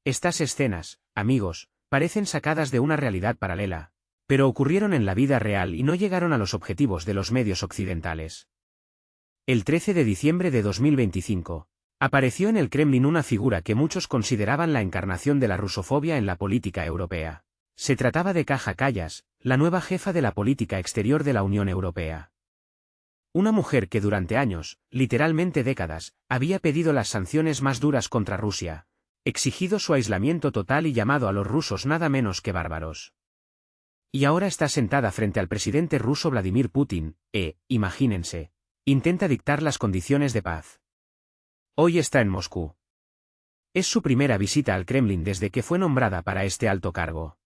Estas escenas, amigos, parecen sacadas de una realidad paralela, pero ocurrieron en la vida real y no llegaron a los objetivos de los medios occidentales. El 13 de diciembre de 2025, apareció en el Kremlin una figura que muchos consideraban la encarnación de la rusofobia en la política europea. Se trataba de Kaja Kallas, la nueva jefa de la política exterior de la Unión Europea. Una mujer que durante años, literalmente décadas, había pedido las sanciones más duras contra Rusia, exigido su aislamiento total y llamado a los rusos nada menos que bárbaros. Y ahora está sentada frente al presidente ruso Vladimir Putin, imagínense, intenta dictar las condiciones de paz. Hoy está en Moscú. Es su primera visita al Kremlin desde que fue nombrada para este alto cargo.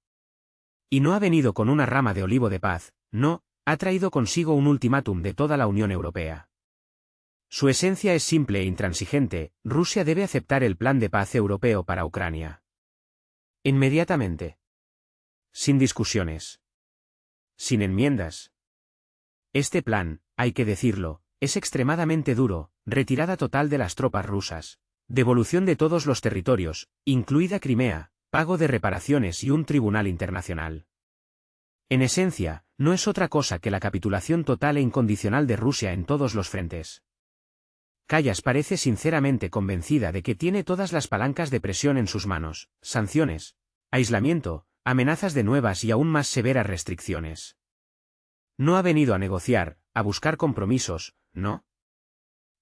Y no ha venido con una rama de olivo de paz, no, ha traído consigo un ultimátum de toda la Unión Europea. Su esencia es simple e intransigente: Rusia debe aceptar el plan de paz europeo para Ucrania. Inmediatamente. Sin discusiones. Sin enmiendas. Este plan, hay que decirlo, es extremadamente duro: retirada total de las tropas rusas, devolución de todos los territorios, incluida Crimea, pago de reparaciones y un tribunal internacional. En esencia, no es otra cosa que la capitulación total e incondicional de Rusia en todos los frentes. Kallas parece sinceramente convencida de que tiene todas las palancas de presión en sus manos: sanciones, aislamiento, amenazas de nuevas y aún más severas restricciones. No ha venido a negociar, a buscar compromisos, no.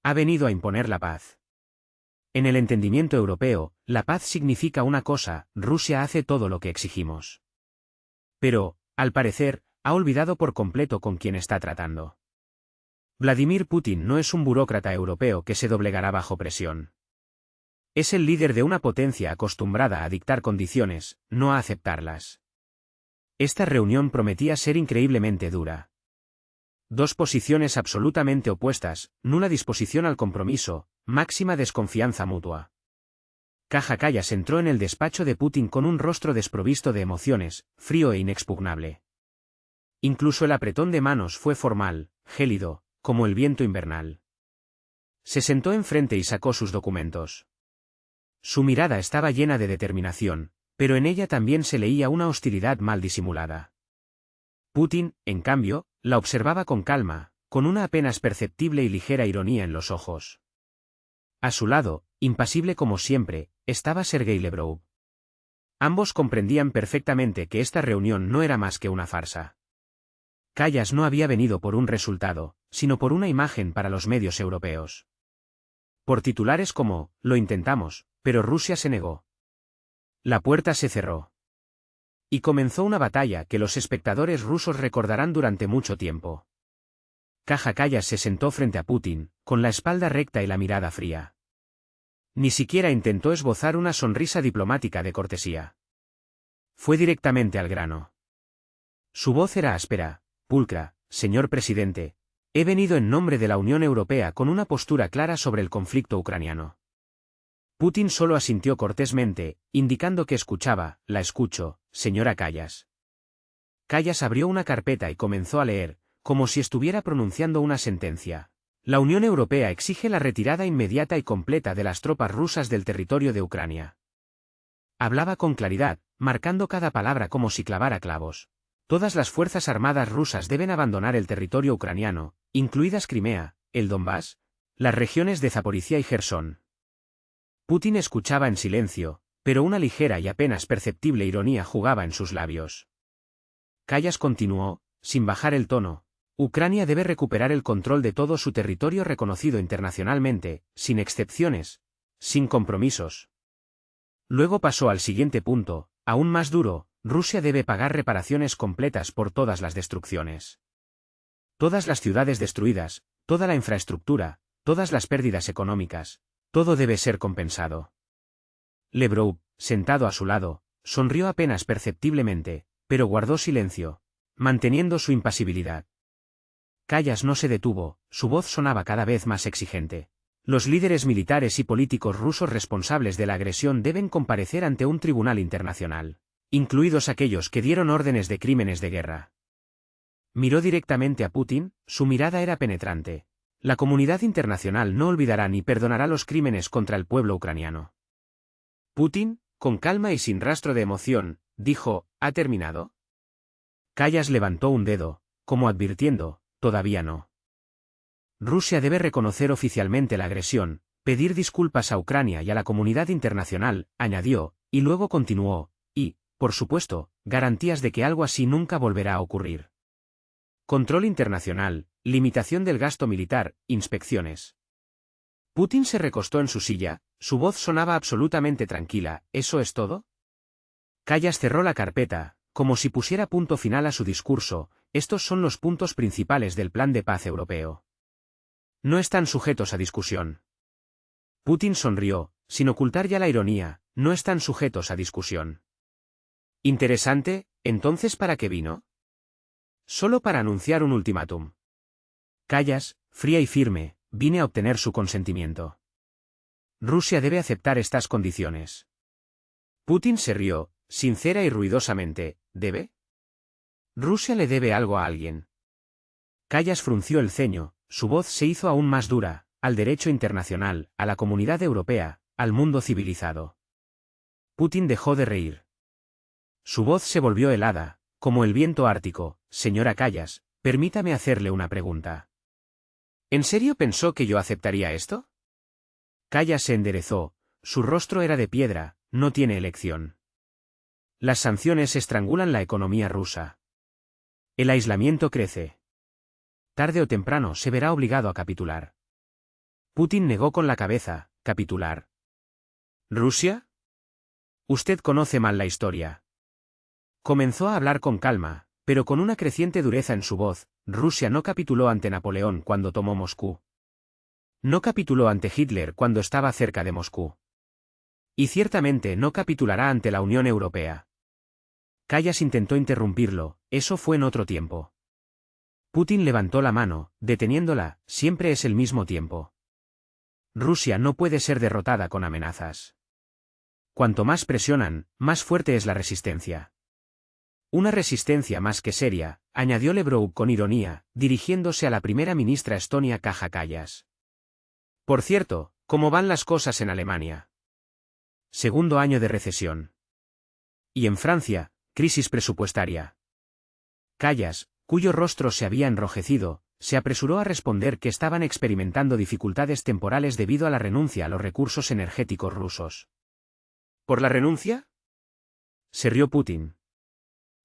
Ha venido a imponer la paz. En el entendimiento europeo, la paz significa una cosa: Rusia hace todo lo que exigimos. Pero, al parecer, ha olvidado por completo con quién está tratando. Vladimir Putin no es un burócrata europeo que se doblegará bajo presión. Es el líder de una potencia acostumbrada a dictar condiciones, no a aceptarlas. Esta reunión prometía ser increíblemente dura. Dos posiciones absolutamente opuestas, nula disposición al compromiso, máxima desconfianza mutua. Kaja Kallas entró en el despacho de Putin con un rostro desprovisto de emociones, frío e inexpugnable. Incluso el apretón de manos fue formal, gélido, como el viento invernal. Se sentó enfrente y sacó sus documentos. Su mirada estaba llena de determinación, pero en ella también se leía una hostilidad mal disimulada. Putin, en cambio, la observaba con calma, con una apenas perceptible y ligera ironía en los ojos. A su lado, impasible como siempre, estaba Sergei Lavrov. Ambos comprendían perfectamente que esta reunión no era más que una farsa. Kallas no había venido por un resultado, sino por una imagen para los medios europeos. Por titulares como: lo intentamos, pero Rusia se negó. La puerta se cerró. Y comenzó una batalla que los espectadores rusos recordarán durante mucho tiempo. Kaja Kallas se sentó frente a Putin, con la espalda recta y la mirada fría. Ni siquiera intentó esbozar una sonrisa diplomática de cortesía. Fue directamente al grano. Su voz era áspera, pulcra: señor presidente, he venido en nombre de la Unión Europea con una postura clara sobre el conflicto ucraniano. Putin solo asintió cortésmente, indicando que escuchaba: la escucho, señora Kallas. Kallas abrió una carpeta y comenzó a leer, como si estuviera pronunciando una sentencia. La Unión Europea exige la retirada inmediata y completa de las tropas rusas del territorio de Ucrania. Hablaba con claridad, marcando cada palabra como si clavara clavos. Todas las fuerzas armadas rusas deben abandonar el territorio ucraniano, incluidas Crimea, el Donbass, las regiones de Zaporizhia y Jersón. Putin escuchaba en silencio, pero una ligera y apenas perceptible ironía jugaba en sus labios. Kallas continuó, sin bajar el tono: Ucrania debe recuperar el control de todo su territorio reconocido internacionalmente, sin excepciones, sin compromisos. Luego pasó al siguiente punto, aún más duro: Rusia debe pagar reparaciones completas por todas las destrucciones. Todas las ciudades destruidas, toda la infraestructura, todas las pérdidas económicas, todo debe ser compensado. Lavrov, sentado a su lado, sonrió apenas perceptiblemente, pero guardó silencio, manteniendo su impasibilidad. Kallas no se detuvo, su voz sonaba cada vez más exigente. Los líderes militares y políticos rusos responsables de la agresión deben comparecer ante un tribunal internacional, incluidos aquellos que dieron órdenes de crímenes de guerra. Miró directamente a Putin, su mirada era penetrante. La comunidad internacional no olvidará ni perdonará los crímenes contra el pueblo ucraniano. Putin, con calma y sin rastro de emoción, dijo, ¿ha terminado? Callas levantó un dedo, como advirtiendo, todavía no. Rusia debe reconocer oficialmente la agresión, pedir disculpas a Ucrania y a la comunidad internacional, añadió, y luego continuó, y, por supuesto, garantías de que algo así nunca volverá a ocurrir. Control internacional, limitación del gasto militar, inspecciones. Putin se recostó en su silla, su voz sonaba absolutamente tranquila, ¿eso es todo? Callas cerró la carpeta, como si pusiera punto final a su discurso, estos son los puntos principales del plan de paz europeo. No están sujetos a discusión. Putin sonrió, sin ocultar ya la ironía, no están sujetos a discusión. Interesante, ¿entonces para qué vino? Solo para anunciar un ultimátum. Callas, fría y firme, vine a obtener su consentimiento. Rusia debe aceptar estas condiciones. Putin se rió, sincera y ruidosamente, ¿debe? Rusia le debe algo a alguien. Callas frunció el ceño, su voz se hizo aún más dura, al derecho internacional, a la comunidad europea, al mundo civilizado. Putin dejó de reír. Su voz se volvió helada, como el viento ártico. Señora Callas, permítame hacerle una pregunta. ¿En serio pensó que yo aceptaría esto? Callas se enderezó, su rostro era de piedra, no tiene elección. Las sanciones estrangulan la economía rusa. El aislamiento crece. Tarde o temprano se verá obligado a capitular. Putin negó con la cabeza, capitular. ¿Rusia? Usted conoce mal la historia. Comenzó a hablar con calma, pero con una creciente dureza en su voz. Rusia no capituló ante Napoleón cuando tomó Moscú. No capituló ante Hitler cuando estaba cerca de Moscú. Y ciertamente no capitulará ante la Unión Europea. Callas intentó interrumpirlo, eso fue en otro tiempo. Putin levantó la mano, deteniéndola, siempre es el mismo tiempo. Rusia no puede ser derrotada con amenazas. Cuanto más presionan, más fuerte es la resistencia. Una resistencia más que seria, añadió Lebrov con ironía, dirigiéndose a la primera ministra estonia Kaja Kallas. Por cierto, ¿cómo van las cosas en Alemania? Segundo año de recesión. Y en Francia, crisis presupuestaria. Kallas, cuyo rostro se había enrojecido, se apresuró a responder que estaban experimentando dificultades temporales debido a la renuncia a los recursos energéticos rusos. ¿Por la renuncia? Se rió Putin.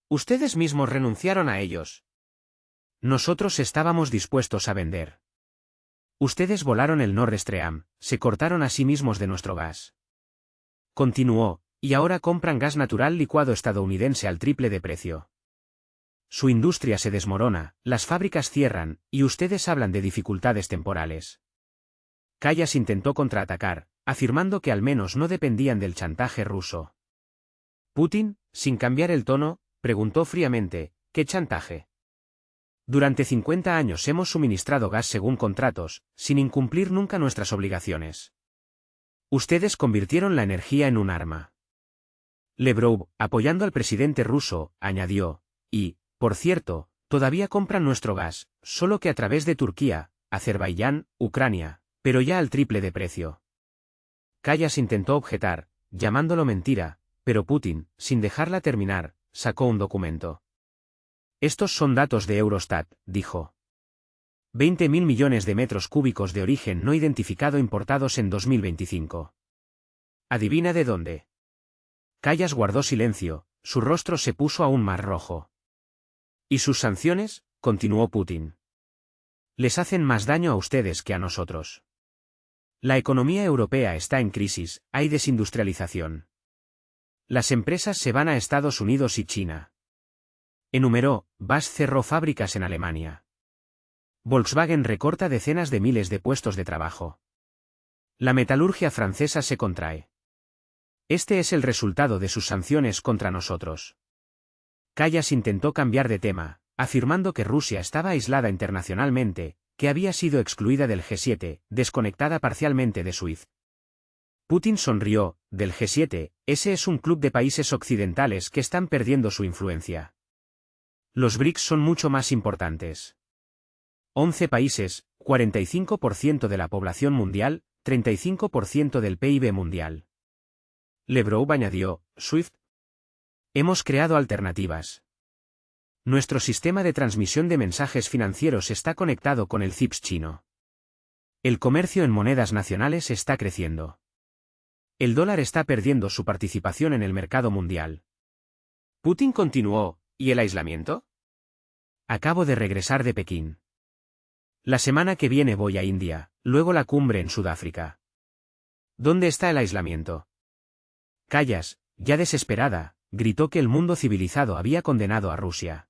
Ustedes mismos renunciaron a ellos. Nosotros estábamos dispuestos a vender. Ustedes volaron el Nord Stream, se cortaron a sí mismos de nuestro gas. Continuó, y ahora compran gas natural licuado estadounidense al triple de precio. Su industria se desmorona, las fábricas cierran, y ustedes hablan de dificultades temporales. Kallas intentó contraatacar, afirmando que al menos no dependían del chantaje ruso. Putin, sin cambiar el tono, preguntó fríamente, ¿qué chantaje? Durante 50 años hemos suministrado gas según contratos, sin incumplir nunca nuestras obligaciones. Ustedes convirtieron la energía en un arma. Lebrov, apoyando al presidente ruso, añadió, y, por cierto, todavía compran nuestro gas, solo que a través de Turquía, Azerbaiyán, Ucrania, pero ya al triple de precio. Kallas intentó objetar, llamándolo mentira, pero Putin, sin dejarla terminar, sacó un documento. Estos son datos de Eurostat, dijo. 20.000 millones de metros cúbicos de origen no identificado importados en 2025. ¿Adivina de dónde? Kallas guardó silencio, su rostro se puso aún más rojo. ¿Y sus sanciones? Continuó Putin. Les hacen más daño a ustedes que a nosotros. La economía europea está en crisis, hay desindustrialización. Las empresas se van a Estados Unidos y China. Enumeró, BASF cerró fábricas en Alemania. Volkswagen recorta decenas de miles de puestos de trabajo. La metalurgia francesa se contrae. Este es el resultado de sus sanciones contra nosotros. Kallas intentó cambiar de tema, afirmando que Rusia estaba aislada internacionalmente, que había sido excluida del G7, desconectada parcialmente de SWIFT. Putin sonrió, del G7, ese es un club de países occidentales que están perdiendo su influencia. Los BRICS son mucho más importantes. 11 países, 45% de la población mundial, 35% del PIB mundial. Lavrov añadió, SWIFT. Hemos creado alternativas. Nuestro sistema de transmisión de mensajes financieros está conectado con el CIPS chino. El comercio en monedas nacionales está creciendo. El dólar está perdiendo su participación en el mercado mundial. Putin continuó, ¿y el aislamiento? Acabo de regresar de Pekín. La semana que viene voy a India, luego la cumbre en Sudáfrica. ¿Dónde está el aislamiento? Callas, ya desesperada, gritó que el mundo civilizado había condenado a Rusia.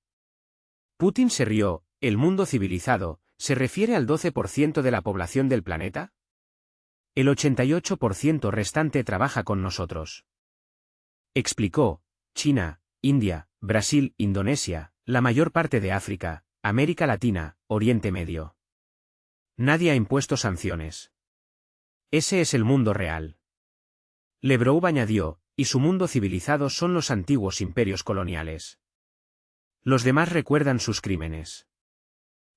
Putin se rió. ¿El mundo civilizado se refiere al 12% de la población del planeta? El 88% restante trabaja con nosotros. Explicó, China, India, Brasil, Indonesia, la mayor parte de África, América Latina, Oriente Medio. Nadie ha impuesto sanciones. Ese es el mundo real. Lavrov añadió, y su mundo civilizado son los antiguos imperios coloniales. Los demás recuerdan sus crímenes.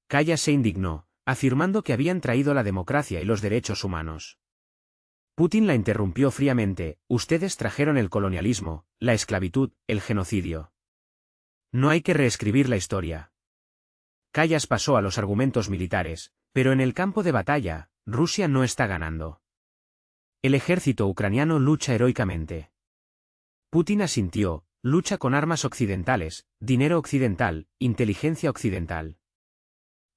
Callas se indignó, afirmando que habían traído la democracia y los derechos humanos. Putin la interrumpió fríamente, ustedes trajeron el colonialismo, la esclavitud, el genocidio. No hay que reescribir la historia. Callas pasó a los argumentos militares, pero en el campo de batalla, Rusia no está ganando. El ejército ucraniano lucha heroicamente. Putin asintió, lucha con armas occidentales, dinero occidental, inteligencia occidental.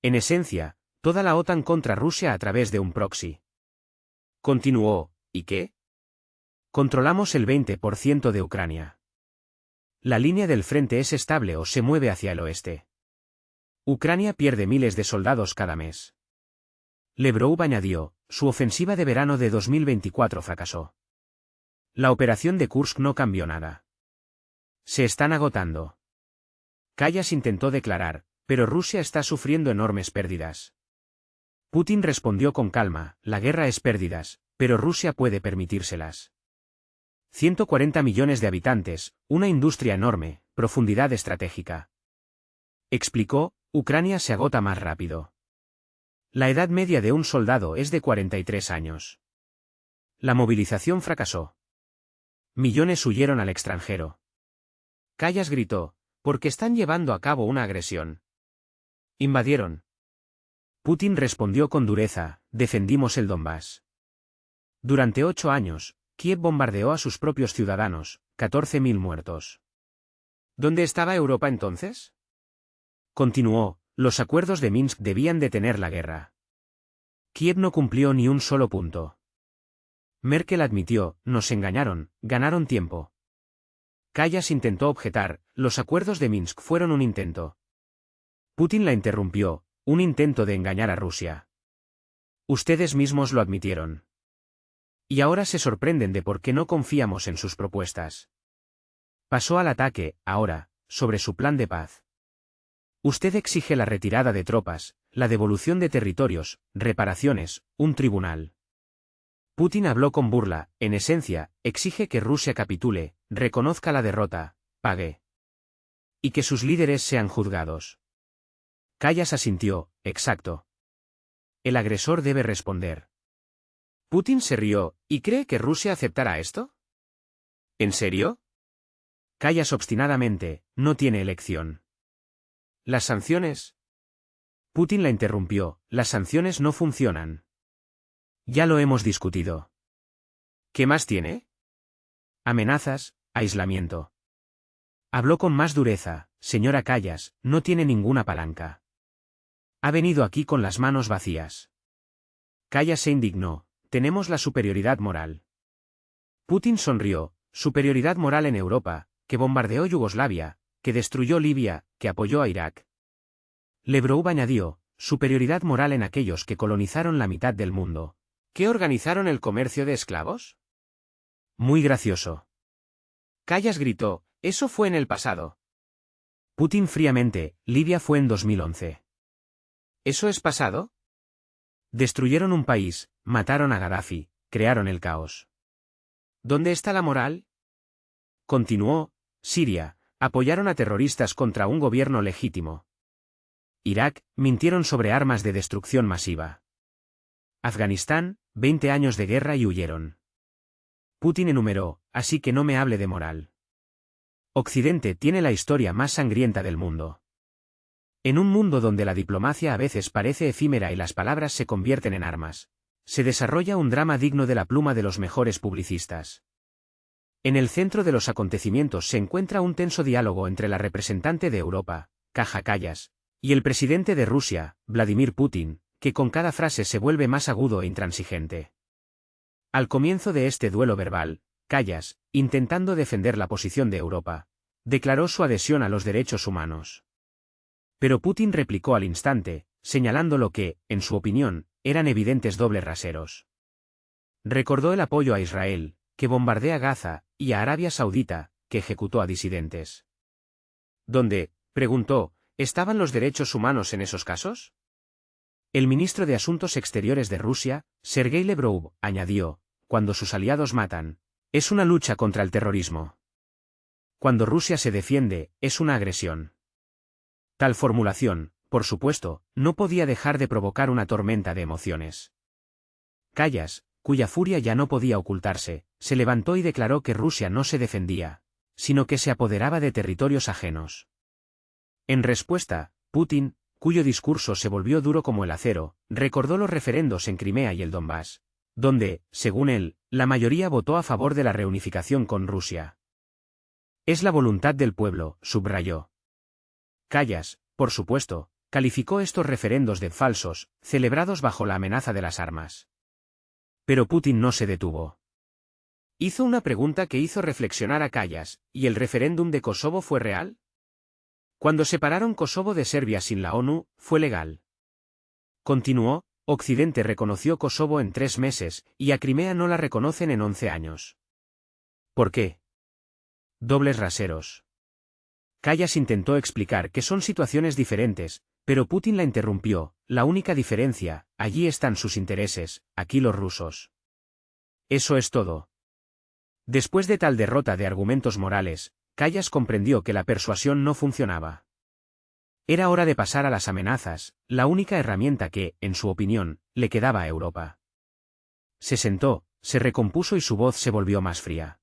En esencia, toda la OTAN contra Rusia a través de un proxy. Continuó, ¿y qué? Controlamos el 20% de Ucrania. La línea del frente es estable o se mueve hacia el oeste. Ucrania pierde miles de soldados cada mes. Lavrov añadió, su ofensiva de verano de 2024 fracasó. La operación de Kursk no cambió nada. Se están agotando. Callas intentó declarar, pero Rusia está sufriendo enormes pérdidas. Putin respondió con calma, la guerra es pérdidas, pero Rusia puede permitírselas. 140 millones de habitantes, una industria enorme, profundidad estratégica. Explicó, Ucrania se agota más rápido. La edad media de un soldado es de 43 años. La movilización fracasó. Millones huyeron al extranjero. Callas gritó, porque están llevando a cabo una agresión. Invadieron. Putin respondió con dureza, defendimos el Donbass. Durante 8 años, Kiev bombardeó a sus propios ciudadanos, 14.000 muertos. ¿Dónde estaba Europa entonces? Continuó, los acuerdos de Minsk debían detener la guerra. Kiev no cumplió ni un solo punto. Merkel admitió, nos engañaron, ganaron tiempo. Callas intentó objetar, los acuerdos de Minsk fueron un intento. Putin la interrumpió, un intento de engañar a Rusia. Ustedes mismos lo admitieron. Y ahora se sorprenden de por qué no confiamos en sus propuestas. Pasó al ataque, ahora, sobre su plan de paz. Usted exige la retirada de tropas, la devolución de territorios, reparaciones, un tribunal. Putin habló con burla, en esencia, exige que Rusia capitule, reconozca la derrota, pague. Y que sus líderes sean juzgados. Callas asintió, exacto. El agresor debe responder. Putin se rió, ¿y cree que Rusia aceptará esto? ¿En serio? Callas obstinadamente, no tiene elección. ¿Las sanciones? Putin la interrumpió, las sanciones no funcionan. Ya lo hemos discutido. ¿Qué más tiene? Amenazas, aislamiento. Habló con más dureza, señora Callas, no tiene ninguna palanca. Ha venido aquí con las manos vacías. Callas se indignó, tenemos la superioridad moral. Putin sonrió, superioridad moral en Europa, que bombardeó Yugoslavia, que destruyó Libia, que apoyó a Irak. Lavrov añadió, superioridad moral en aquellos que colonizaron la mitad del mundo. ¿Qué organizaron el comercio de esclavos? Muy gracioso. Callas gritó, eso fue en el pasado. Putin fríamente, Libia fue en 2011. ¿Eso es pasado? Destruyeron un país, mataron a Gaddafi, crearon el caos. ¿Dónde está la moral? Continuó, Siria, apoyaron a terroristas contra un gobierno legítimo. Irak, mintieron sobre armas de destrucción masiva. Afganistán, 20 años de guerra y huyeron. Putin enumeró, así que no me hable de moral. Occidente tiene la historia más sangrienta del mundo. En un mundo donde la diplomacia a veces parece efímera y las palabras se convierten en armas, se desarrolla un drama digno de la pluma de los mejores publicistas. En el centro de los acontecimientos se encuentra un tenso diálogo entre la representante de Europa, Kaja Kallas, y el presidente de Rusia, Vladimir Putin, que con cada frase se vuelve más agudo e intransigente. Al comienzo de este duelo verbal, Kallas, intentando defender la posición de Europa, declaró su adhesión a los derechos humanos. Pero Putin replicó al instante, señalando lo que, en su opinión, eran evidentes dobles raseros. Recordó el apoyo a Israel, que bombardea Gaza, y a Arabia Saudita, que ejecutó a disidentes. ¿Dónde, preguntó, estaban los derechos humanos en esos casos? El ministro de Asuntos Exteriores de Rusia, Sergei Lavrov, añadió, cuando sus aliados matan, es una lucha contra el terrorismo. Cuando Rusia se defiende, es una agresión. Tal formulación, por supuesto, no podía dejar de provocar una tormenta de emociones. Kallas, cuya furia ya no podía ocultarse, se levantó y declaró que Rusia no se defendía, sino que se apoderaba de territorios ajenos. En respuesta, Putin, cuyo discurso se volvió duro como el acero, recordó los referendos en Crimea y el Donbass, donde, según él, la mayoría votó a favor de la reunificación con Rusia. Es la voluntad del pueblo, subrayó. Kallas, por supuesto, calificó estos referendos de falsos, celebrados bajo la amenaza de las armas. Pero Putin no se detuvo. Hizo una pregunta que hizo reflexionar a Kallas, ¿y el referéndum de Kosovo fue real? Cuando separaron Kosovo de Serbia sin la ONU, fue legal. Continuó, Occidente reconoció Kosovo en 3 meses, y a Crimea no la reconocen en 11 años. ¿Por qué? Dobles raseros. Kallas intentó explicar que son situaciones diferentes, pero Putin la interrumpió, la única diferencia, allí están sus intereses, aquí los rusos. Eso es todo. Después de tal derrota de argumentos morales, Kallas comprendió que la persuasión no funcionaba. Era hora de pasar a las amenazas, la única herramienta que, en su opinión, le quedaba a Europa. Se sentó, se recompuso y su voz se volvió más fría.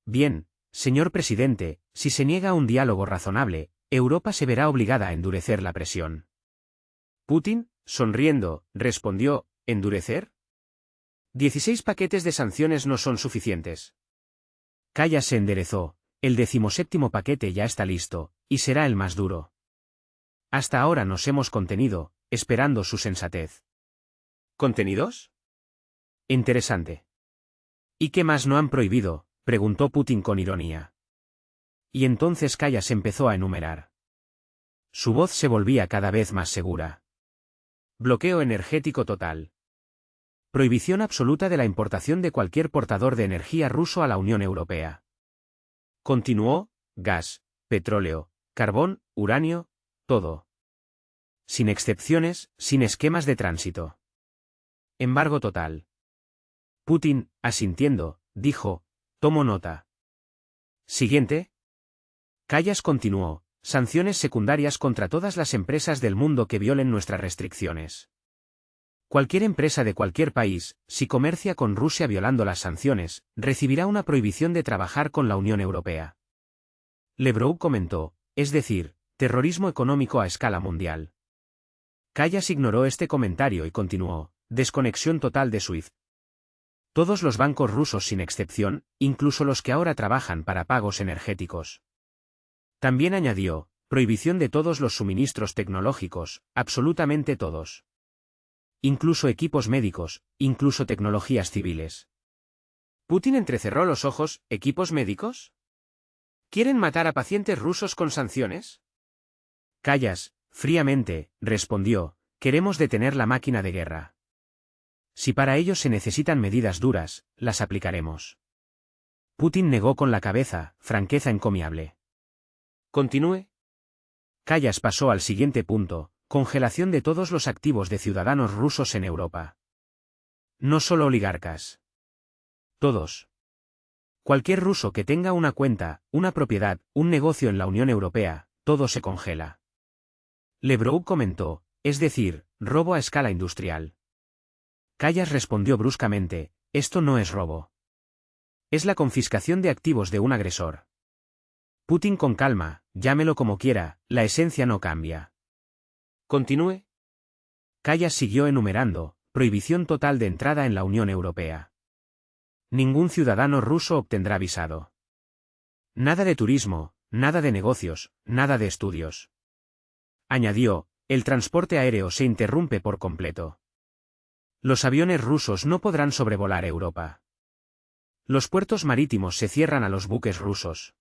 Bien, señor presidente, si se niega a un diálogo razonable, Europa se verá obligada a endurecer la presión. Putin, sonriendo, respondió, ¿endurecer? 16 paquetes de sanciones no son suficientes. Kallas se enderezó, el 17º paquete ya está listo, y será el más duro. Hasta ahora nos hemos contenido, esperando su sensatez. ¿Contenidos? Interesante. ¿Y qué más no han prohibido?, preguntó Putin con ironía. Y entonces Kallas empezó a enumerar. Su voz se volvía cada vez más segura. Bloqueo energético total. Prohibición absoluta de la importación de cualquier portador de energía ruso a la Unión Europea. Continuó, gas, petróleo, carbón, uranio, todo. Sin excepciones, sin esquemas de tránsito. Embargo total. Putin, asintiendo, dijo, tomo nota. Siguiente. Kallas continuó, sanciones secundarias contra todas las empresas del mundo que violen nuestras restricciones. Cualquier empresa de cualquier país, si comercia con Rusia violando las sanciones, recibirá una prohibición de trabajar con la Unión Europea. Lavrov comentó, es decir, terrorismo económico a escala mundial. Kallas ignoró este comentario y continuó, desconexión total de SWIFT. Todos los bancos rusos sin excepción, incluso los que ahora trabajan para pagos energéticos. También añadió, prohibición de todos los suministros tecnológicos, absolutamente todos. Incluso equipos médicos, incluso tecnologías civiles. Putin entrecerró los ojos, ¿equipos médicos? ¿Quieren matar a pacientes rusos con sanciones? Kallas, fríamente, respondió, queremos detener la máquina de guerra. Si para ello se necesitan medidas duras, las aplicaremos. Putin negó con la cabeza, franqueza encomiable. Continúe. Kallas pasó al siguiente punto, congelación de todos los activos de ciudadanos rusos en Europa. No solo oligarcas. Todos. Cualquier ruso que tenga una cuenta, una propiedad, un negocio en la Unión Europea, todo se congela. Lavrov comentó, es decir, robo a escala industrial. Kallas respondió bruscamente, esto no es robo. Es la confiscación de activos de un agresor. Putin con calma, llámelo como quiera, la esencia no cambia. Continúe. Kallas siguió enumerando, prohibición total de entrada en la Unión Europea. Ningún ciudadano ruso obtendrá visado. Nada de turismo, nada de negocios, nada de estudios. Añadió, el transporte aéreo se interrumpe por completo. Los aviones rusos no podrán sobrevolar Europa. Los puertos marítimos se cierran a los buques rusos.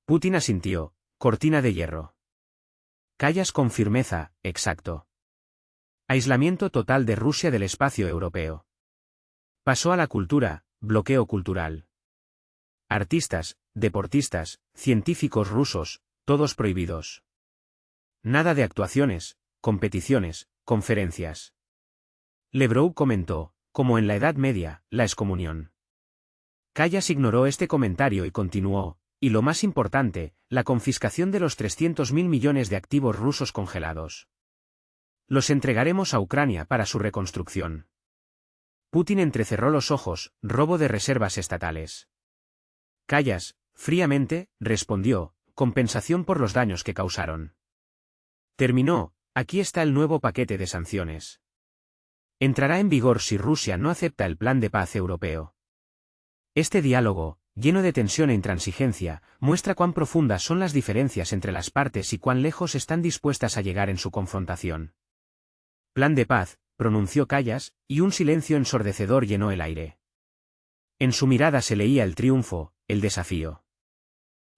Putin asintió, cortina de hierro. Kallas con firmeza, exacto. Aislamiento total de Rusia del espacio europeo. Pasó a la cultura, bloqueo cultural. Artistas, deportistas, científicos rusos, todos prohibidos. Nada de actuaciones, competiciones, conferencias. Lebrov comentó, como en la Edad Media, la excomunión. Kallas ignoró este comentario y continuó, y lo más importante, la confiscación de los 300.000 millones de activos rusos congelados. Los entregaremos a Ucrania para su reconstrucción. Putin entrecerró los ojos, robo de reservas estatales. Kallas, fríamente, respondió, compensación por los daños que causaron. Terminó, aquí está el nuevo paquete de sanciones. Entrará en vigor si Rusia no acepta el plan de paz europeo. Este diálogo, lleno de tensión e intransigencia, muestra cuán profundas son las diferencias entre las partes y cuán lejos están dispuestas a llegar en su confrontación. Plan de paz, pronunció Kallas, y un silencio ensordecedor llenó el aire. En su mirada se leía el triunfo, el desafío.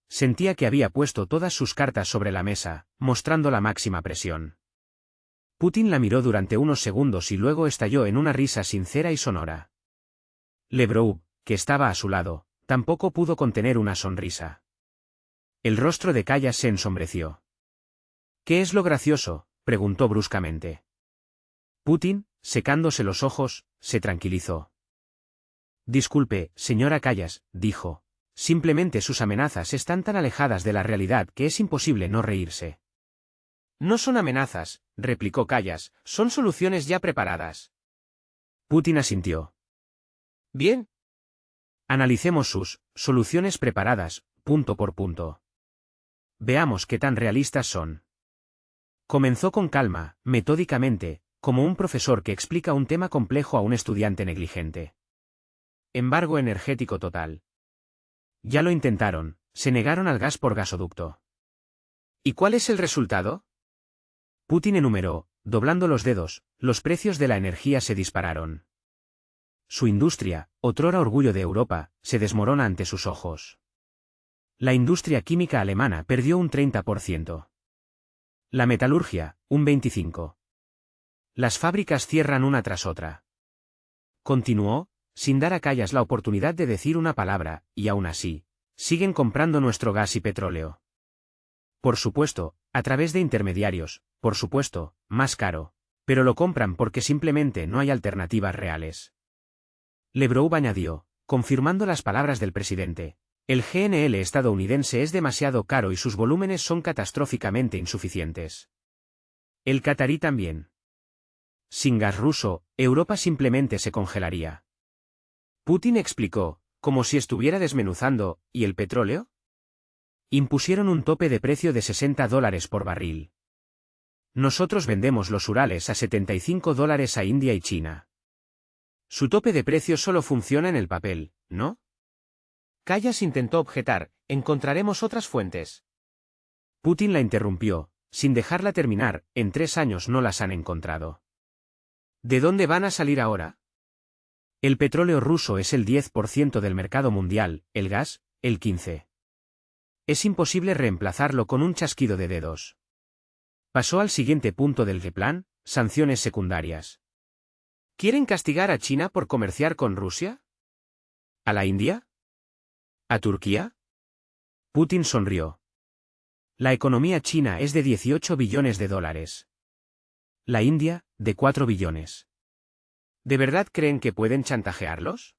Sentía que había puesto todas sus cartas sobre la mesa, mostrando la máxima presión. Putin la miró durante unos segundos y luego estalló en una risa sincera y sonora. Lebrov, que estaba a su lado, tampoco pudo contener una sonrisa. El rostro de Kallas se ensombreció. ¿Qué es lo gracioso?, preguntó bruscamente. Putin, secándose los ojos, se tranquilizó. Disculpe, señora Kallas, dijo. Simplemente sus amenazas están tan alejadas de la realidad que es imposible no reírse. No son amenazas, replicó Kallas, son soluciones ya preparadas. Putin asintió. Bien. Analicemos sus soluciones preparadas, punto por punto. Veamos qué tan realistas son. Comenzó con calma, metódicamente, como un profesor que explica un tema complejo a un estudiante negligente. Embargo energético total. Ya lo intentaron, se negaron al gas por gasoducto. ¿Y cuál es el resultado? Putin enumeró, doblando los dedos, los precios de la energía se dispararon. Su industria, otrora orgullo de Europa, se desmorona ante sus ojos. La industria química alemana perdió un 30%. La metalurgia, un 25%. Las fábricas cierran una tras otra. Continuó, sin dar a Kallas la oportunidad de decir una palabra, y aún así, siguen comprando nuestro gas y petróleo. Por supuesto, a través de intermediarios, por supuesto, más caro, pero lo compran porque simplemente no hay alternativas reales. Lebrov añadió, confirmando las palabras del presidente, el GNL estadounidense es demasiado caro y sus volúmenes son catastróficamente insuficientes. El catarí también. Sin gas ruso, Europa simplemente se congelaría. Putin explicó, como si estuviera desmenuzando, ¿y el petróleo? Impusieron un tope de precio de $60 por barril. Nosotros vendemos los Urales a $75 a India y China. Su tope de precio solo funciona en el papel, ¿no? Kallas intentó objetar, encontraremos otras fuentes. Putin la interrumpió, sin dejarla terminar, en 3 años no las han encontrado. ¿De dónde van a salir ahora? El petróleo ruso es el 10% del mercado mundial, el gas, el 15%. Es imposible reemplazarlo con un chasquido de dedos. Pasó al siguiente punto del plan, sanciones secundarias. ¿Quieren castigar a China por comerciar con Rusia? ¿A la India? ¿A Turquía? Putin sonrió. La economía china es de $18 billones. La India, de 4 billones. ¿De verdad creen que pueden chantajearlos?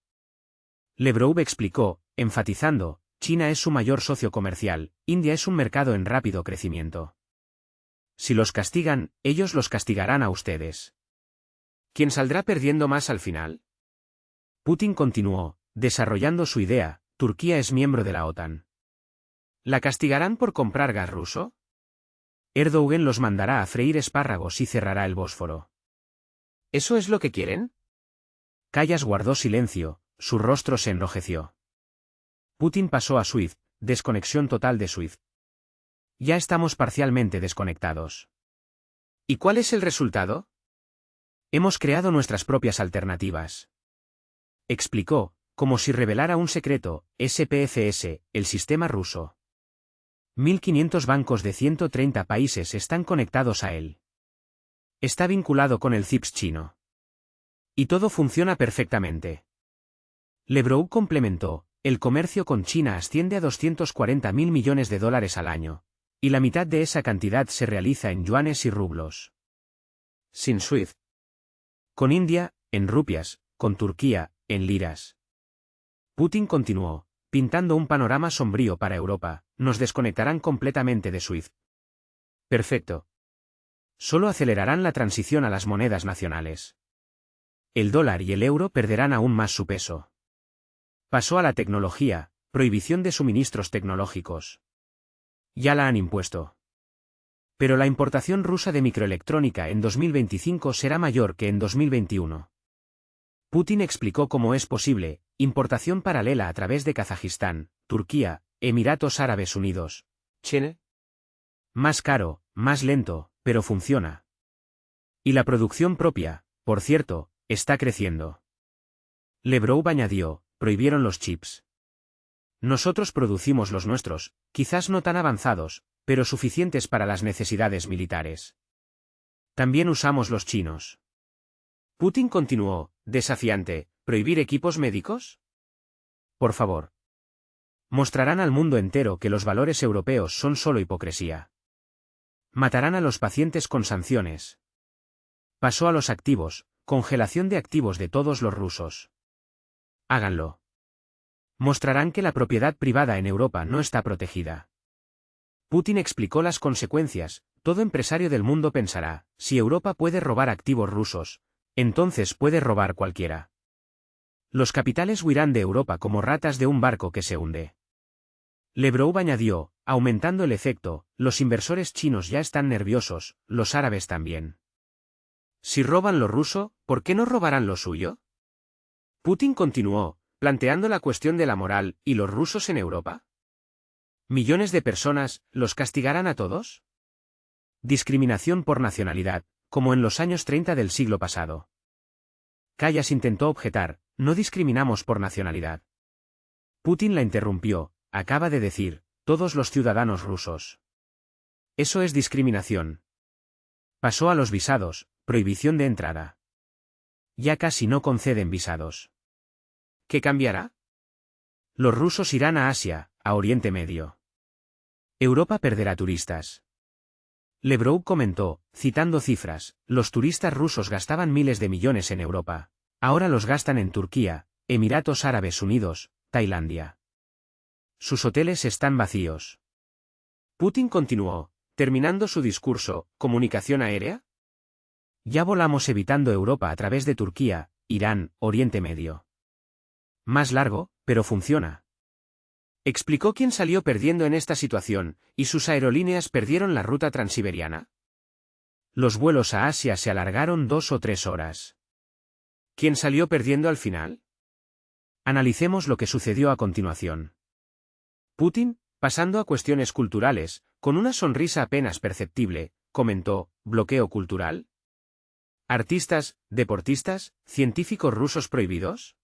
Lebrov explicó, enfatizando, China es su mayor socio comercial, India es un mercado en rápido crecimiento. Si los castigan, ellos los castigarán a ustedes. ¿Quién saldrá perdiendo más al final? Putin continuó, desarrollando su idea, Turquía es miembro de la OTAN. ¿La castigarán por comprar gas ruso? Erdogan los mandará a freír espárragos y cerrará el Bósforo. ¿Eso es lo que quieren? Kallas guardó silencio, su rostro se enrojeció. Putin pasó a SWIFT, desconexión total de SWIFT. Ya estamos parcialmente desconectados. ¿Y cuál es el resultado? Hemos creado nuestras propias alternativas. Explicó, como si revelara un secreto, SPFS, el sistema ruso. 1.500 bancos de 130 países están conectados a él. Está vinculado con el CIPS chino. Y todo funciona perfectamente. Lebrow complementó, el comercio con China asciende a 240.000 millones de dólares al año, y la mitad de esa cantidad se realiza en yuanes y rublos. Sin SWIFT. Con India, en rupias, con Turquía, en liras. Putin continuó, pintando un panorama sombrío para Europa, nos desconectarán completamente de SWIFT. Perfecto. Solo acelerarán la transición a las monedas nacionales. El dólar y el euro perderán aún más su peso. Pasó a la tecnología, prohibición de suministros tecnológicos. Ya la han impuesto. Pero la importación rusa de microelectrónica en 2025 será mayor que en 2021. Putin explicó cómo es posible, importación paralela a través de Kazajistán, Turquía, Emiratos Árabes Unidos. China. Más caro, más lento, pero funciona. Y la producción propia, por cierto, está creciendo. Lebrow añadió, prohibieron los chips. Nosotros producimos los nuestros, quizás no tan avanzados, pero suficientes para las necesidades militares. También usamos los chinos. Putin continuó, desafiante, ¿prohibir equipos médicos? Por favor. Mostrarán al mundo entero que los valores europeos son solo hipocresía. Matarán a los pacientes con sanciones. Pasó a los activos, congelación de activos de todos los rusos. Háganlo. Mostrarán que la propiedad privada en Europa no está protegida. Putin explicó las consecuencias, todo empresario del mundo pensará, si Europa puede robar activos rusos, entonces puede robar cualquiera. Los capitales huirán de Europa como ratas de un barco que se hunde. Lebrow añadió, aumentando el efecto, los inversores chinos ya están nerviosos, los árabes también. Si roban lo ruso, ¿por qué no robarán lo suyo? Putin continuó, planteando la cuestión de la moral, ¿y los rusos en Europa? ¿Millones de personas, los castigarán a todos? Discriminación por nacionalidad, como en los años 30 del siglo pasado. Kallas intentó objetar, no discriminamos por nacionalidad. Putin la interrumpió, acaba de decir, todos los ciudadanos rusos. Eso es discriminación. Pasó a los visados, prohibición de entrada. Ya casi no conceden visados. ¿Qué cambiará? Los rusos irán a Asia, a Oriente Medio. Europa perderá turistas. Lebrow comentó, citando cifras, los turistas rusos gastaban miles de millones en Europa. Ahora los gastan en Turquía, Emiratos Árabes Unidos, Tailandia. Sus hoteles están vacíos. Putin continuó, terminando su discurso, ¿comunicación aérea? Ya volamos evitando Europa a través de Turquía, Irán, Oriente Medio. Más largo, pero funciona. Explicó quién salió perdiendo en esta situación, y sus aerolíneas perdieron la ruta transiberiana. Los vuelos a Asia se alargaron 2 o 3 horas. ¿Quién salió perdiendo al final? Analicemos lo que sucedió a continuación. Putin, pasando a cuestiones culturales, con una sonrisa apenas perceptible, comentó, ¿bloqueo cultural? ¿Artistas, deportistas, científicos rusos prohibidos?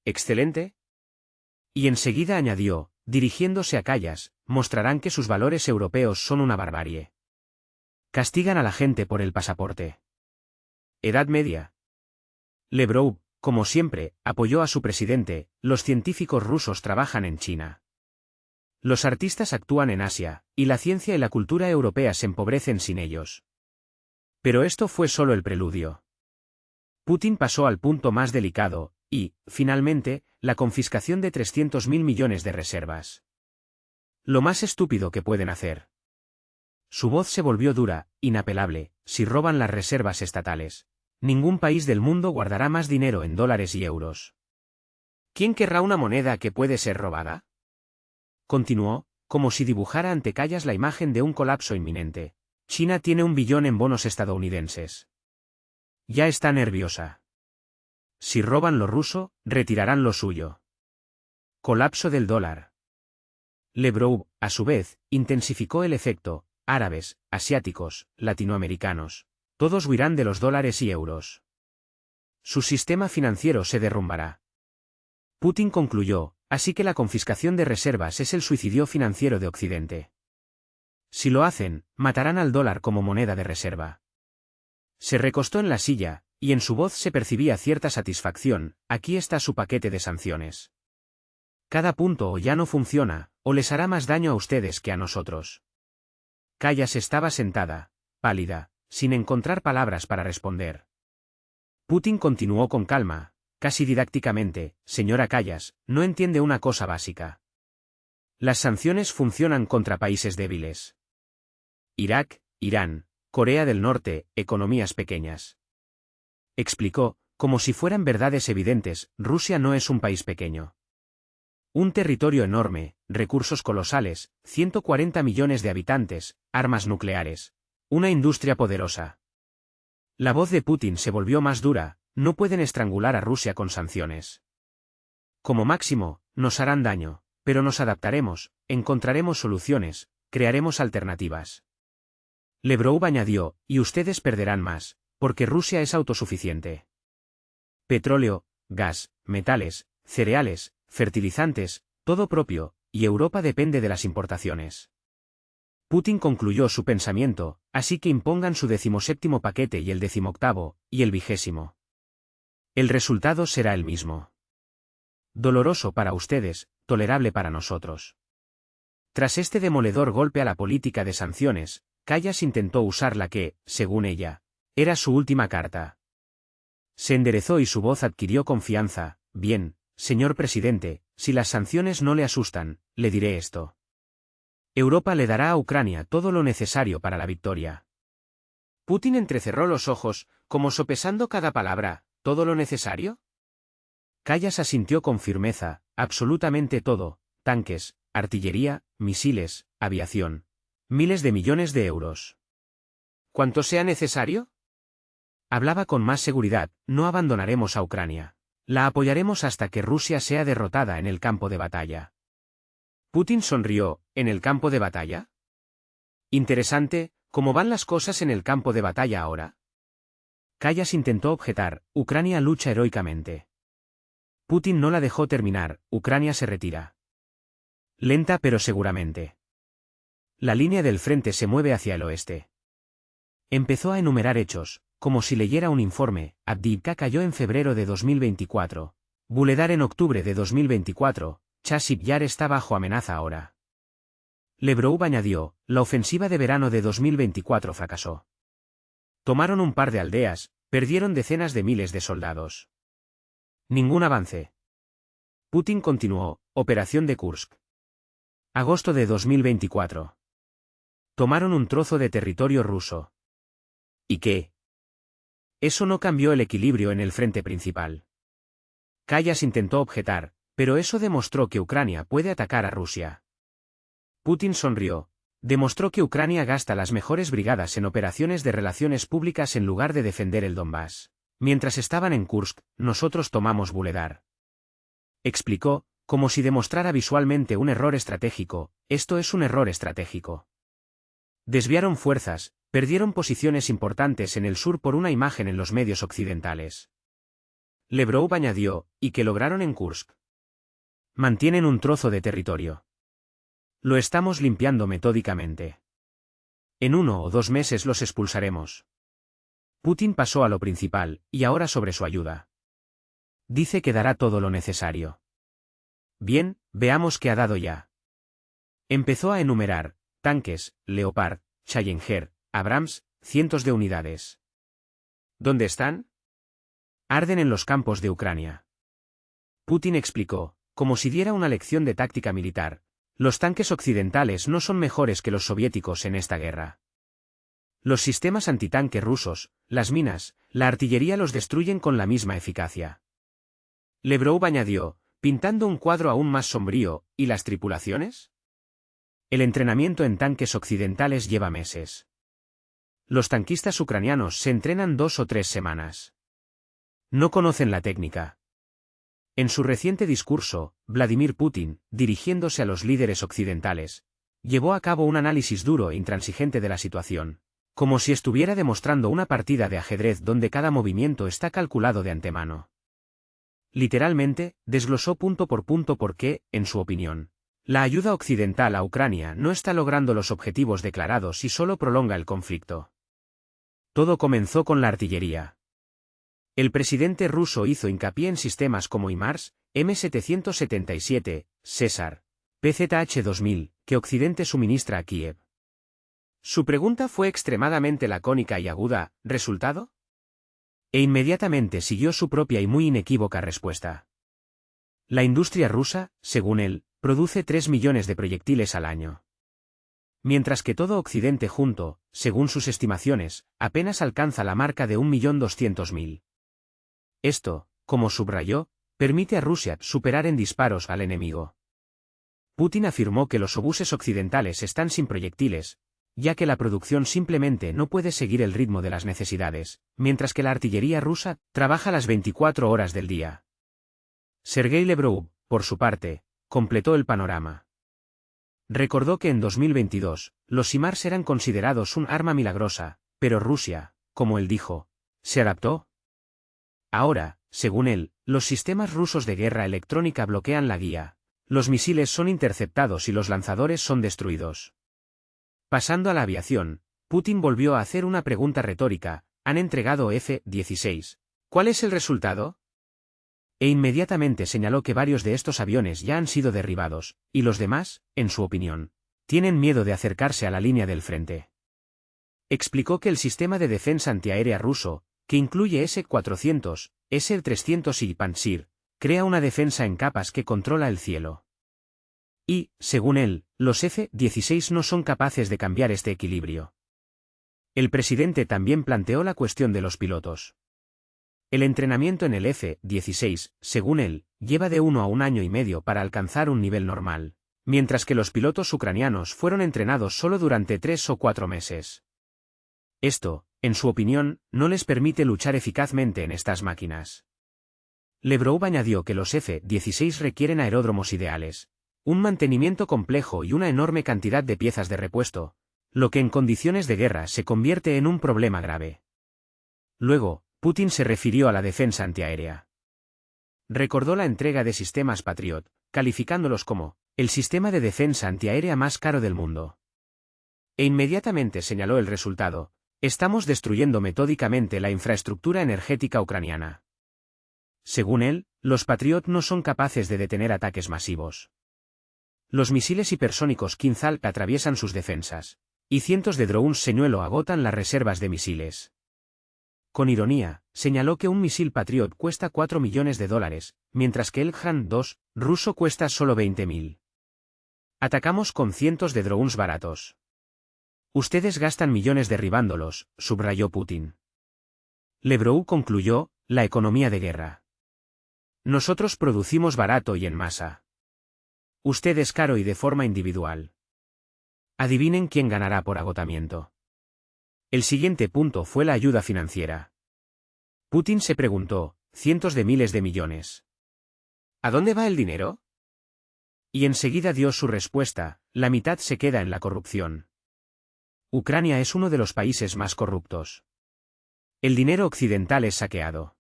Excelente. Y enseguida añadió, dirigiéndose a Kallas, mostrarán que sus valores europeos son una barbarie. Castigan a la gente por el pasaporte. Edad Media. Lebrow, como siempre, apoyó a su presidente, los científicos rusos trabajan en China. Los artistas actúan en Asia, y la ciencia y la cultura europea se empobrecen sin ellos. Pero esto fue solo el preludio. Putin pasó al punto más delicado, y, finalmente, la confiscación de 300.000 millones de reservas. Lo más estúpido que pueden hacer. Su voz se volvió dura, inapelable, si roban las reservas estatales. Ningún país del mundo guardará más dinero en dólares y euros. ¿Quién querrá una moneda que puede ser robada? Continuó, como si dibujara ante Callas la imagen de un colapso inminente. China tiene 1 billón en bonos estadounidenses. Ya está nerviosa. Si roban lo ruso, retirarán lo suyo. Colapso del dólar. Lebrow, a su vez, intensificó el efecto. Árabes, asiáticos, latinoamericanos. Todos huirán de los dólares y euros. Su sistema financiero se derrumbará. Putin concluyó, así que la confiscación de reservas es el suicidio financiero de Occidente. Si lo hacen, matarán al dólar como moneda de reserva. Se recostó en la silla, y en su voz se percibía cierta satisfacción. Aquí está su paquete de sanciones. Cada punto o ya no funciona, o les hará más daño a ustedes que a nosotros. Callas estaba sentada, pálida, sin encontrar palabras para responder. Putin continuó con calma, casi didácticamente: señora Callas, no entiende una cosa básica. Las sanciones funcionan contra países débiles. Irak, Irán, Corea del Norte, economías pequeñas. Explicó, como si fueran verdades evidentes: Rusia no es un país pequeño. Un territorio enorme, recursos colosales, 140 millones de habitantes, armas nucleares. Una industria poderosa. La voz de Putin se volvió más dura: no pueden estrangular a Rusia con sanciones. Como máximo, nos harán daño, pero nos adaptaremos, encontraremos soluciones, crearemos alternativas. Lebrow añadió, y ustedes perderán más, porque Rusia es autosuficiente. Petróleo, gas, metales, cereales, fertilizantes, todo propio, y Europa depende de las importaciones. Putin concluyó su pensamiento: así que impongan su 17º paquete y el 18º, y el 20º. El resultado será el mismo. Doloroso para ustedes, tolerable para nosotros. Tras este demoledor golpe a la política de sanciones, Callas intentó usar la que, según ella, era su última carta. Se enderezó y su voz adquirió confianza. Bien, señor presidente, si las sanciones no le asustan, le diré esto. Europa le dará a Ucrania todo lo necesario para la victoria. Putin entrecerró los ojos, como sopesando cada palabra. ¿Todo lo necesario? Callas asintió con firmeza: absolutamente todo: tanques, artillería, misiles, aviación. Miles de millones de euros. ¿Cuánto sea necesario? Hablaba con más seguridad: no abandonaremos a Ucrania. La apoyaremos hasta que Rusia sea derrotada en el campo de batalla. Putin sonrió: ¿en el campo de batalla? Interesante, ¿cómo van las cosas en el campo de batalla ahora? Callas intentó objetar: Ucrania lucha heroicamente. Putin no la dejó terminar: Ucrania se retira. Lenta pero seguramente. La línea del frente se mueve hacia el oeste. Empezó a enumerar hechos, como si leyera un informe. Avdiivka cayó en febrero de 2024. Vuhledar en octubre de 2024. Chasiv Yar está bajo amenaza ahora. Lebrow añadió: la ofensiva de verano de 2024 fracasó. Tomaron un par de aldeas, perdieron decenas de miles de soldados. Ningún avance. Putin continuó: operación de Kursk. Agosto de 2024. Tomaron un trozo de territorio ruso. ¿Y qué? Eso no cambió el equilibrio en el frente principal. Callas intentó objetar: pero eso demostró que Ucrania puede atacar a Rusia. Putin sonrió: demostró que Ucrania gasta las mejores brigadas en operaciones de relaciones públicas en lugar de defender el Donbass. Mientras estaban en Kursk, nosotros tomamos Vuhledar. Explicó, como si demostrara visualmente un error estratégico: esto es un error estratégico. Desviaron fuerzas, perdieron posiciones importantes en el sur por una imagen en los medios occidentales. Lebrow añadió: ¿y qué lograron en Kursk? Mantienen un trozo de territorio. Lo estamos limpiando metódicamente. En 1 o 2 meses los expulsaremos. Putin pasó a lo principal, y ahora sobre su ayuda. Dice que dará todo lo necesario. Bien, veamos qué ha dado ya. Empezó a enumerar: tanques, Leopard, Challenger, Abrams, cientos de unidades. ¿Dónde están? Arden en los campos de Ucrania. Putin explicó, como si diera una lección de táctica militar: los tanques occidentales no son mejores que los soviéticos en esta guerra. Los sistemas antitanque rusos, las minas, la artillería los destruyen con la misma eficacia. Lebrow añadió: pintando un cuadro aún más sombrío. ¿Y las tripulaciones? El entrenamiento en tanques occidentales lleva meses. Los tanquistas ucranianos se entrenan 2 o 3 semanas. No conocen la técnica. En su reciente discurso, Vladimir Putin, dirigiéndose a los líderes occidentales, llevó a cabo un análisis duro e intransigente de la situación, como si estuviera demostrando una partida de ajedrez donde cada movimiento está calculado de antemano. Literalmente, desglosó punto por qué, en su opinión, la ayuda occidental a Ucrania no está logrando los objetivos declarados y solo prolonga el conflicto. Todo comenzó con la artillería. El presidente ruso hizo hincapié en sistemas como HIMARS, M777, César, PZH-2000, que Occidente suministra a Kiev. Su pregunta fue extremadamente lacónica y aguda: ¿resultado? E inmediatamente siguió su propia y muy inequívoca respuesta. La industria rusa, según él, produce 3 millones de proyectiles al año. Mientras que todo Occidente junto, según sus estimaciones, apenas alcanza la marca de 1.200.000. Esto, como subrayó, permite a Rusia superar en disparos al enemigo. Putin afirmó que los obuses occidentales están sin proyectiles, ya que la producción simplemente no puede seguir el ritmo de las necesidades, mientras que la artillería rusa trabaja las 24 horas del día. Sergei Lavrov, por su parte, completó el panorama. Recordó que en 2022, los HIMARS eran considerados un arma milagrosa, pero Rusia, como él dijo, se adaptó. Ahora, según él, los sistemas rusos de guerra electrónica bloquean la guía, los misiles son interceptados y los lanzadores son destruidos. Pasando a la aviación, Putin volvió a hacer una pregunta retórica: ¿han entregado F-16? ¿Cuál es el resultado? E inmediatamente señaló que varios de estos aviones ya han sido derribados, y los demás, en su opinión, tienen miedo de acercarse a la línea del frente. Explicó que el sistema de defensa antiaérea ruso, que incluye S-400, S-300 y Pantsir, crea una defensa en capas que controla el cielo. Y, según él, los F-16 no son capaces de cambiar este equilibrio. El presidente también planteó la cuestión de los pilotos. El entrenamiento en el F-16, según él, lleva de 1 a 1 año y medio para alcanzar un nivel normal, mientras que los pilotos ucranianos fueron entrenados solo durante 3 o 4 meses. Esto, en su opinión, no les permite luchar eficazmente en estas máquinas. Lavrov añadió que los F-16 requieren aeródromos ideales, un mantenimiento complejo y una enorme cantidad de piezas de repuesto, lo que en condiciones de guerra se convierte en un problema grave. Luego, Putin se refirió a la defensa antiaérea. Recordó la entrega de sistemas Patriot, calificándolos como el sistema de defensa antiaérea más caro del mundo. E inmediatamente señaló el resultado: estamos destruyendo metódicamente la infraestructura energética ucraniana. Según él, los Patriot no son capaces de detener ataques masivos. Los misiles hipersónicos Kinzhal atraviesan sus defensas, y cientos de drones señuelo agotan las reservas de misiles. Con ironía, señaló que un misil Patriot cuesta $4 millones, mientras que el Khan-2 ruso cuesta solo 20.000. Atacamos con cientos de drones baratos. Ustedes gastan millones derribándolos, subrayó Putin. Lavrov concluyó: la economía de guerra. Nosotros producimos barato y en masa. Usted es caro y de forma individual. Adivinen quién ganará por agotamiento. El siguiente punto fue la ayuda financiera. Putin se preguntó: cientos de miles de millones. ¿A dónde va el dinero? Y enseguida dio su respuesta: la mitad se queda en la corrupción. Ucrania es uno de los países más corruptos. El dinero occidental es saqueado.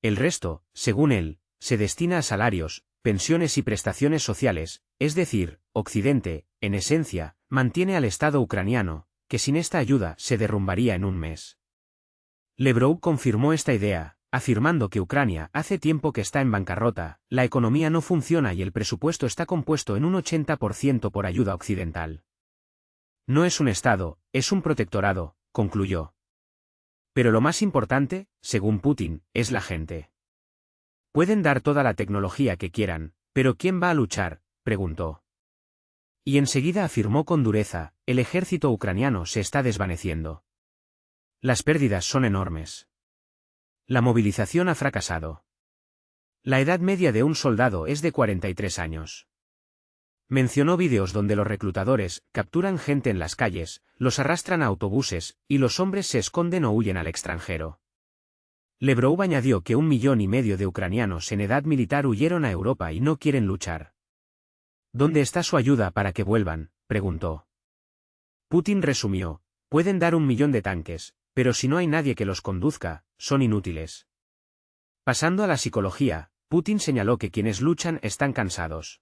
El resto, según él, se destina a salarios, pensiones y prestaciones sociales, es decir, Occidente, en esencia, mantiene al Estado ucraniano, que sin esta ayuda se derrumbaría en un mes. Lavrov confirmó esta idea, afirmando que Ucrania hace tiempo que está en bancarrota, la economía no funciona y el presupuesto está compuesto en un 80% por ayuda occidental. No es un Estado, es un protectorado, concluyó. Pero lo más importante, según Putin, es la gente. Pueden dar toda la tecnología que quieran, pero ¿quién va a luchar?, preguntó. Y enseguida afirmó con dureza: el ejército ucraniano se está desvaneciendo. Las pérdidas son enormes. La movilización ha fracasado. La edad media de un soldado es de 43 años. Mencionó vídeos donde los reclutadores capturan gente en las calles, los arrastran a autobuses, y los hombres se esconden o huyen al extranjero. Lebrov añadió que 1,5 millones de ucranianos en edad militar huyeron a Europa y no quieren luchar. ¿Dónde está su ayuda para que vuelvan?, preguntó. Putin resumió, pueden dar 1 millón de tanques, pero si no hay nadie que los conduzca, son inútiles. Pasando a la psicología, Putin señaló que quienes luchan están cansados.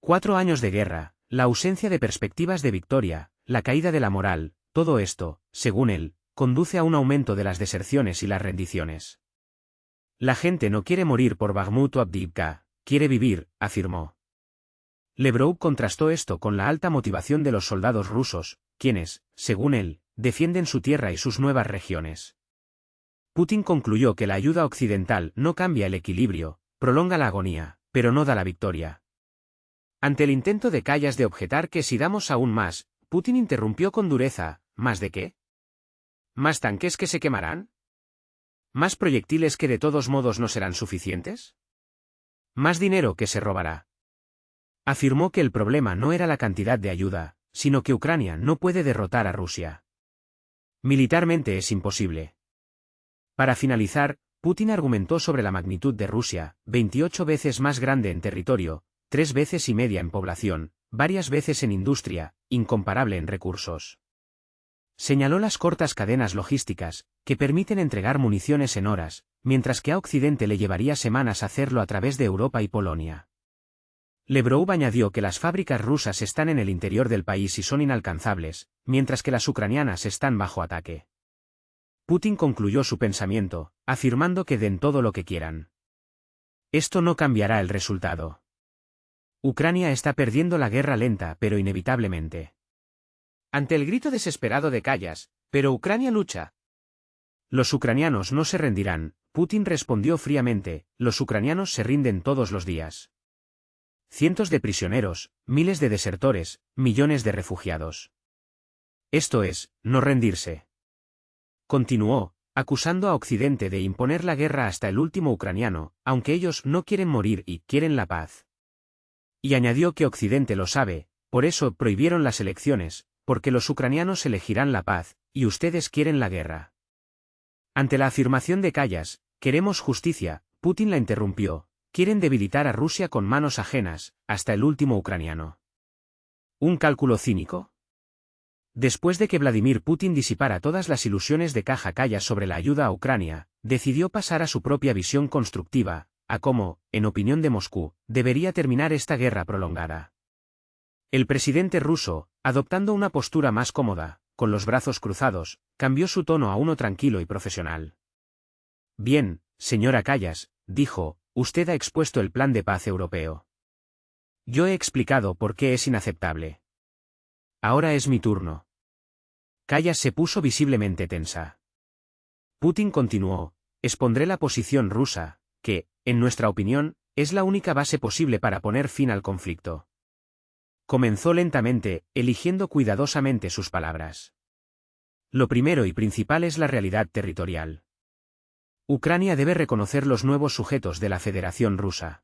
4 años de guerra, la ausencia de perspectivas de victoria, la caída de la moral, todo esto, según él, conduce a un aumento de las deserciones y las rendiciones. La gente no quiere morir por Bakhmut o Avdiivka, quiere vivir, afirmó. Lebrov contrastó esto con la alta motivación de los soldados rusos, quienes, según él, defienden su tierra y sus nuevas regiones. Putin concluyó que la ayuda occidental no cambia el equilibrio, prolonga la agonía, pero no da la victoria. Ante el intento de Kallas de objetar que si damos aún más, Putin interrumpió con dureza, ¿más de qué? ¿Más tanques que se quemarán? ¿Más proyectiles que de todos modos no serán suficientes? ¿Más dinero que se robará? Afirmó que el problema no era la cantidad de ayuda, sino que Ucrania no puede derrotar a Rusia. Militarmente es imposible. Para finalizar, Putin argumentó sobre la magnitud de Rusia, 28 veces más grande en territorio, 3,5 veces en población, varias veces en industria, incomparable en recursos. Señaló las cortas cadenas logísticas, que permiten entregar municiones en horas, mientras que a Occidente le llevaría semanas hacerlo a través de Europa y Polonia. Lebrov añadió que las fábricas rusas están en el interior del país y son inalcanzables, mientras que las ucranianas están bajo ataque. Putin concluyó su pensamiento, afirmando que den todo lo que quieran. Esto no cambiará el resultado. Ucrania está perdiendo la guerra lenta pero inevitablemente. Ante el grito desesperado de Kallas, pero Ucrania lucha. Los ucranianos no se rendirán, Putin respondió fríamente, los ucranianos se rinden todos los días. Cientos de prisioneros, miles de desertores, millones de refugiados. Esto es, no rendirse. Continuó, acusando a Occidente de imponer la guerra hasta el último ucraniano, aunque ellos no quieren morir y quieren la paz. Y añadió que Occidente lo sabe, por eso prohibieron las elecciones, porque los ucranianos elegirán la paz, y ustedes quieren la guerra. Ante la afirmación de Kallas, queremos justicia, Putin la interrumpió, quieren debilitar a Rusia con manos ajenas, hasta el último ucraniano. ¿Un cálculo cínico? Después de que Vladimir Putin disipara todas las ilusiones de Kallas sobre la ayuda a Ucrania, decidió pasar a su propia visión constructiva, a cómo, en opinión de Moscú, debería terminar esta guerra prolongada. El presidente ruso, adoptando una postura más cómoda, con los brazos cruzados, cambió su tono a uno tranquilo y profesional. Bien, señora Kallas, dijo, usted ha expuesto el plan de paz europeo. Yo he explicado por qué es inaceptable. Ahora es mi turno. Kallas se puso visiblemente tensa. Putin continuó, expondré la posición rusa, que, en nuestra opinión, es la única base posible para poner fin al conflicto. Comenzó lentamente, eligiendo cuidadosamente sus palabras. Lo primero y principal es la realidad territorial. Ucrania debe reconocer los nuevos sujetos de la Federación Rusa.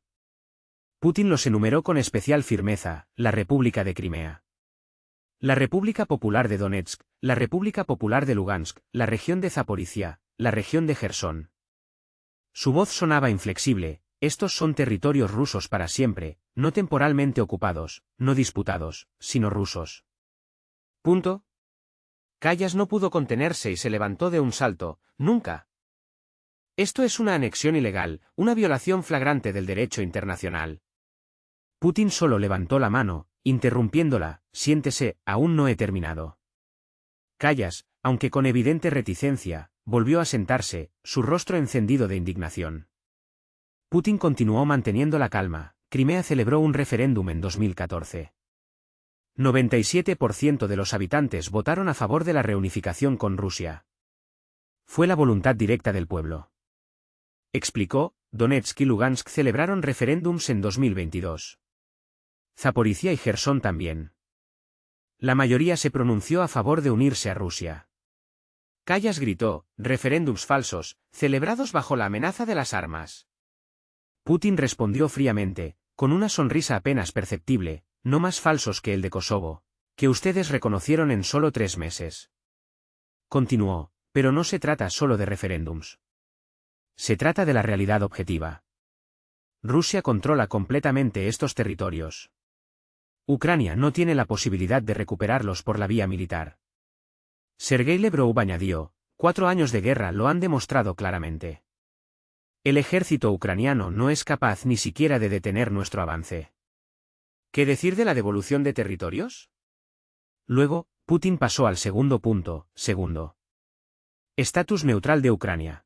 Putin los enumeró con especial firmeza, la República de Crimea, la República Popular de Donetsk, la República Popular de Lugansk, la región de Zaporizhia, la región de Jersón. Su voz sonaba inflexible, estos son territorios rusos para siempre, no temporalmente ocupados, no disputados, sino rusos. Punto. Kallas no pudo contenerse y se levantó de un salto, nunca. Esto es una anexión ilegal, una violación flagrante del derecho internacional. Putin solo levantó la mano, interrumpiéndola, siéntese, aún no he terminado. Kallas, aunque con evidente reticencia, volvió a sentarse, su rostro encendido de indignación. Putin continuó manteniendo la calma. Crimea celebró un referéndum en 2014. 97% de los habitantes votaron a favor de la reunificación con Rusia. Fue la voluntad directa del pueblo. Explicó, Donetsk y Lugansk celebraron referéndums en 2022. Zaporizhia y Jersón también. La mayoría se pronunció a favor de unirse a Rusia. Kallas gritó, referéndums falsos, celebrados bajo la amenaza de las armas. Putin respondió fríamente, con una sonrisa apenas perceptible, no más falsos que el de Kosovo, que ustedes reconocieron en solo 3 meses. Continuó, pero no se trata solo de referéndums. Se trata de la realidad objetiva. Rusia controla completamente estos territorios. Ucrania no tiene la posibilidad de recuperarlos por la vía militar. Sergei Lavrov añadió, 4 años de guerra lo han demostrado claramente. El ejército ucraniano no es capaz ni siquiera de detener nuestro avance. ¿Qué decir de la devolución de territorios? Luego, Putin pasó al segundo punto, segundo. Estatus neutral de Ucrania.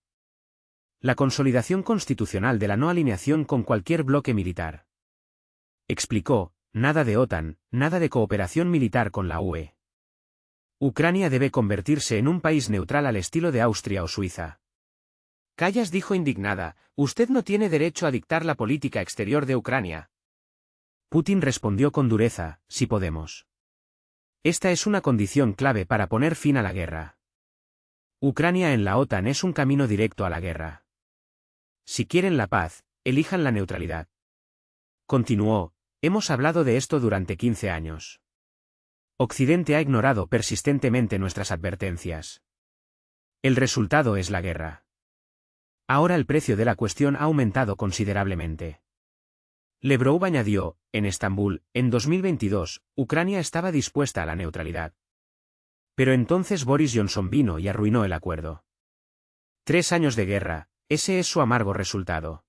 La consolidación constitucional de la no alineación con cualquier bloque militar. Explicó, nada de OTAN, nada de cooperación militar con la UE. Ucrania debe convertirse en un país neutral al estilo de Austria o Suiza. Kallas dijo indignada, usted no tiene derecho a dictar la política exterior de Ucrania. Putin respondió con dureza, si podemos. Esta es una condición clave para poner fin a la guerra. Ucrania en la OTAN es un camino directo a la guerra. Si quieren la paz, elijan la neutralidad. Continuó, hemos hablado de esto durante 15 años. Occidente ha ignorado persistentemente nuestras advertencias. El resultado es la guerra. Ahora el precio de la cuestión ha aumentado considerablemente. Lavrov añadió, en Estambul, en 2022, Ucrania estaba dispuesta a la neutralidad. Pero entonces Boris Johnson vino y arruinó el acuerdo. 3 años de guerra, ese es su amargo resultado.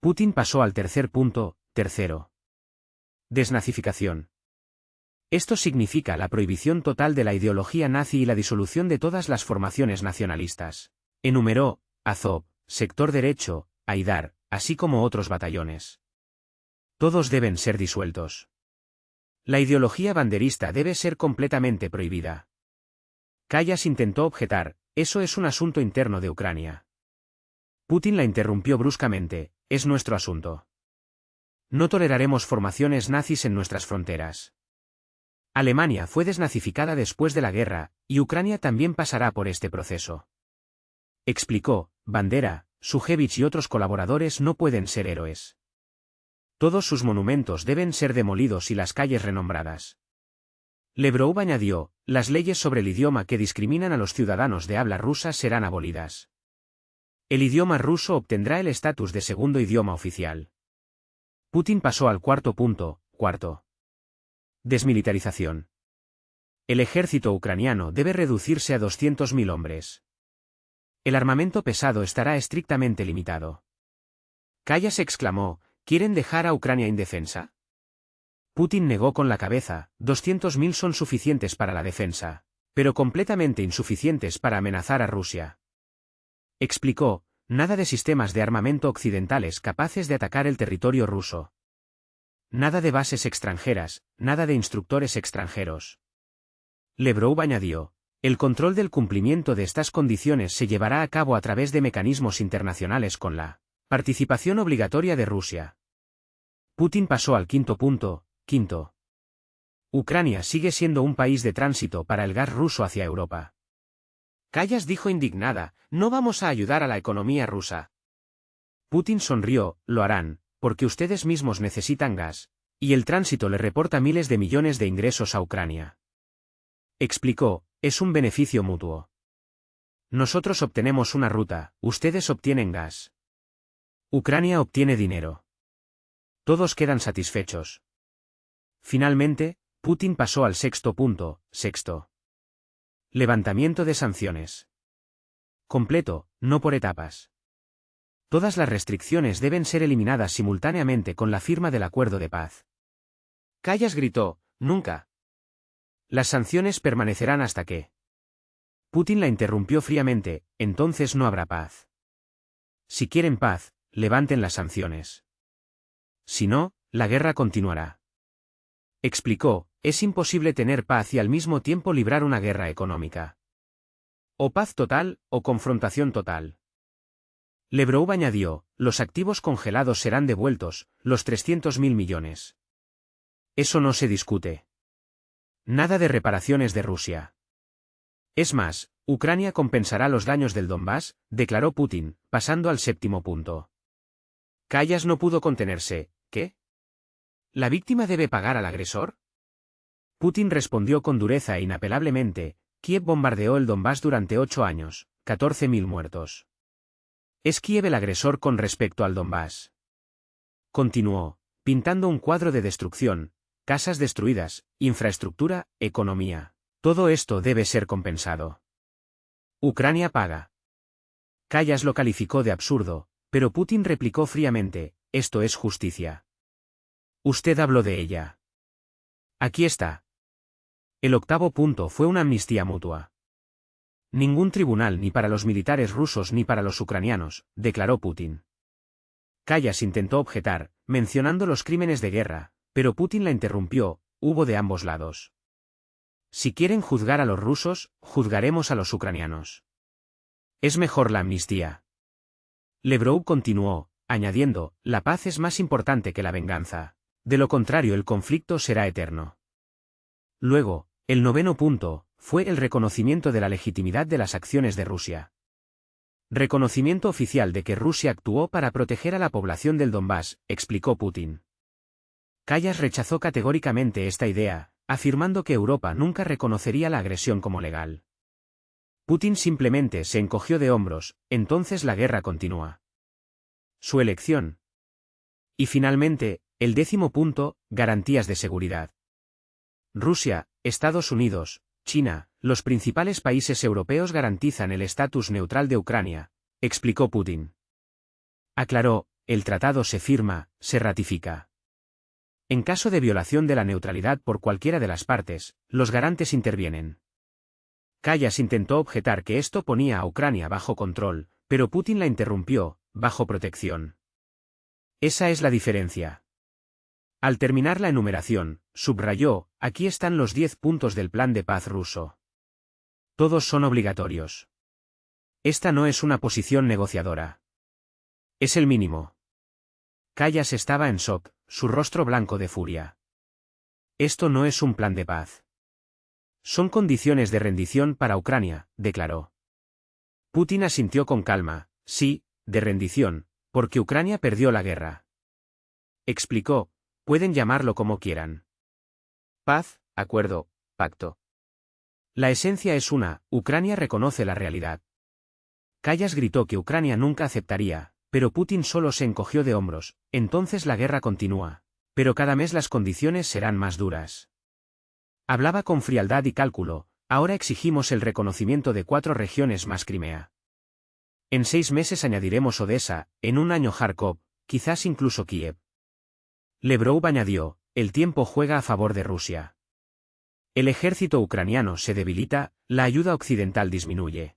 Putin pasó al tercer punto, tercero. Desnazificación. Esto significa la prohibición total de la ideología nazi y la disolución de todas las formaciones nacionalistas. Enumeró, Azov, sector derecho, Aidar, así como otros batallones. Todos deben ser disueltos. La ideología banderista debe ser completamente prohibida. Kallas intentó objetar, eso es un asunto interno de Ucrania. Putin la interrumpió bruscamente, es nuestro asunto. No toleraremos formaciones nazis en nuestras fronteras. Alemania fue desnazificada después de la guerra, y Ucrania también pasará por este proceso. Explicó, Bandera, Shujevich y otros colaboradores no pueden ser héroes. Todos sus monumentos deben ser demolidos y las calles renombradas. Lavrov añadió, las leyes sobre el idioma que discriminan a los ciudadanos de habla rusa serán abolidas. El idioma ruso obtendrá el estatus de segundo idioma oficial. Putin pasó al cuarto punto, cuarto. Desmilitarización. El ejército ucraniano debe reducirse a 200.000 hombres. El armamento pesado estará estrictamente limitado. Kallas exclamó, ¿quieren dejar a Ucrania indefensa? Putin negó con la cabeza, 200.000 son suficientes para la defensa, pero completamente insuficientes para amenazar a Rusia. Explicó, nada de sistemas de armamento occidentales capaces de atacar el territorio ruso. Nada de bases extranjeras, nada de instructores extranjeros. Lavrov añadió, el control del cumplimiento de estas condiciones se llevará a cabo a través de mecanismos internacionales con la participación obligatoria de Rusia. Putin pasó al quinto punto, quinto. Ucrania sigue siendo un país de tránsito para el gas ruso hacia Europa. Kallas dijo indignada, no vamos a ayudar a la economía rusa. Putin sonrió, lo harán, porque ustedes mismos necesitan gas, y el tránsito le reporta miles de millones de ingresos a Ucrania. Explicó, es un beneficio mutuo. Nosotros obtenemos una ruta, ustedes obtienen gas. Ucrania obtiene dinero. Todos quedan satisfechos. Finalmente, Putin pasó al sexto punto, sexto. Levantamiento de sanciones. Completo, no por etapas. Todas las restricciones deben ser eliminadas simultáneamente con la firma del acuerdo de paz. Kallas gritó, nunca. Las sanciones permanecerán hasta que. Putin la interrumpió fríamente, entonces no habrá paz. Si quieren paz, levanten las sanciones. Si no, la guerra continuará. Explicó, es imposible tener paz y al mismo tiempo librar una guerra económica. O paz total, o confrontación total. Lavrov añadió, los activos congelados serán devueltos, los 300.000 millones. Eso no se discute. Nada de reparaciones de Rusia. Es más, Ucrania compensará los daños del Donbass, declaró Putin, pasando al séptimo punto. Kallas no pudo contenerse. ¿Qué? ¿La víctima debe pagar al agresor? Putin respondió con dureza e inapelablemente: Kiev bombardeó el Donbass durante 8 años, 14.000 muertos. ¿Es Kiev el agresor con respecto al Donbass? Continuó, pintando un cuadro de destrucción, casas destruidas, infraestructura, economía. Todo esto debe ser compensado. Ucrania paga. Kallas lo calificó de absurdo, pero Putin replicó fríamente: esto es justicia. Usted habló de ella. Aquí está. El 8º punto fue una amnistía mutua. Ningún tribunal ni para los militares rusos ni para los ucranianos, declaró Putin. Kallas intentó objetar, mencionando los crímenes de guerra, pero Putin la interrumpió: hubo de ambos lados. Si quieren juzgar a los rusos, juzgaremos a los ucranianos. Es mejor la amnistía. Lebrov continuó, añadiendo: la paz es más importante que la venganza. De lo contrario el conflicto será eterno. Luego, el 9º punto, fue el reconocimiento de la legitimidad de las acciones de Rusia. Reconocimiento oficial de que Rusia actuó para proteger a la población del Donbass, explicó Putin. Kallas rechazó categóricamente esta idea, afirmando que Europa nunca reconocería la agresión como legal. Putin simplemente se encogió de hombros: entonces la guerra continúa. Su elección. Y finalmente, el 10º punto, garantías de seguridad. Rusia, Estados Unidos, China, los principales países europeos garantizan el estatus neutral de Ucrania, explicó Putin. Aclaró: el tratado se firma, se ratifica. En caso de violación de la neutralidad por cualquiera de las partes, los garantes intervienen. Kallas intentó objetar que esto ponía a Ucrania bajo control, pero Putin la interrumpió: bajo protección. Esa es la diferencia. Al terminar la enumeración, subrayó: aquí están los 10 puntos del plan de paz ruso. Todos son obligatorios. Esta no es una posición negociadora. Es el mínimo. Kallas estaba en shock, su rostro blanco de furia. Esto no es un plan de paz. Son condiciones de rendición para Ucrania, declaró. Putin asintió con calma: sí, de rendición, porque Ucrania perdió la guerra. Explicó: pueden llamarlo como quieran. Paz, acuerdo, pacto. La esencia es una: Ucrania reconoce la realidad. Kallas gritó que Ucrania nunca aceptaría, pero Putin solo se encogió de hombros: entonces la guerra continúa, pero cada mes las condiciones serán más duras. Hablaba con frialdad y cálculo: ahora exigimos el reconocimiento de 4 regiones más Crimea. En 6 meses añadiremos Odessa, en un año Kharkov, quizás incluso Kiev. Lebrov añadió: el tiempo juega a favor de Rusia. El ejército ucraniano se debilita, la ayuda occidental disminuye.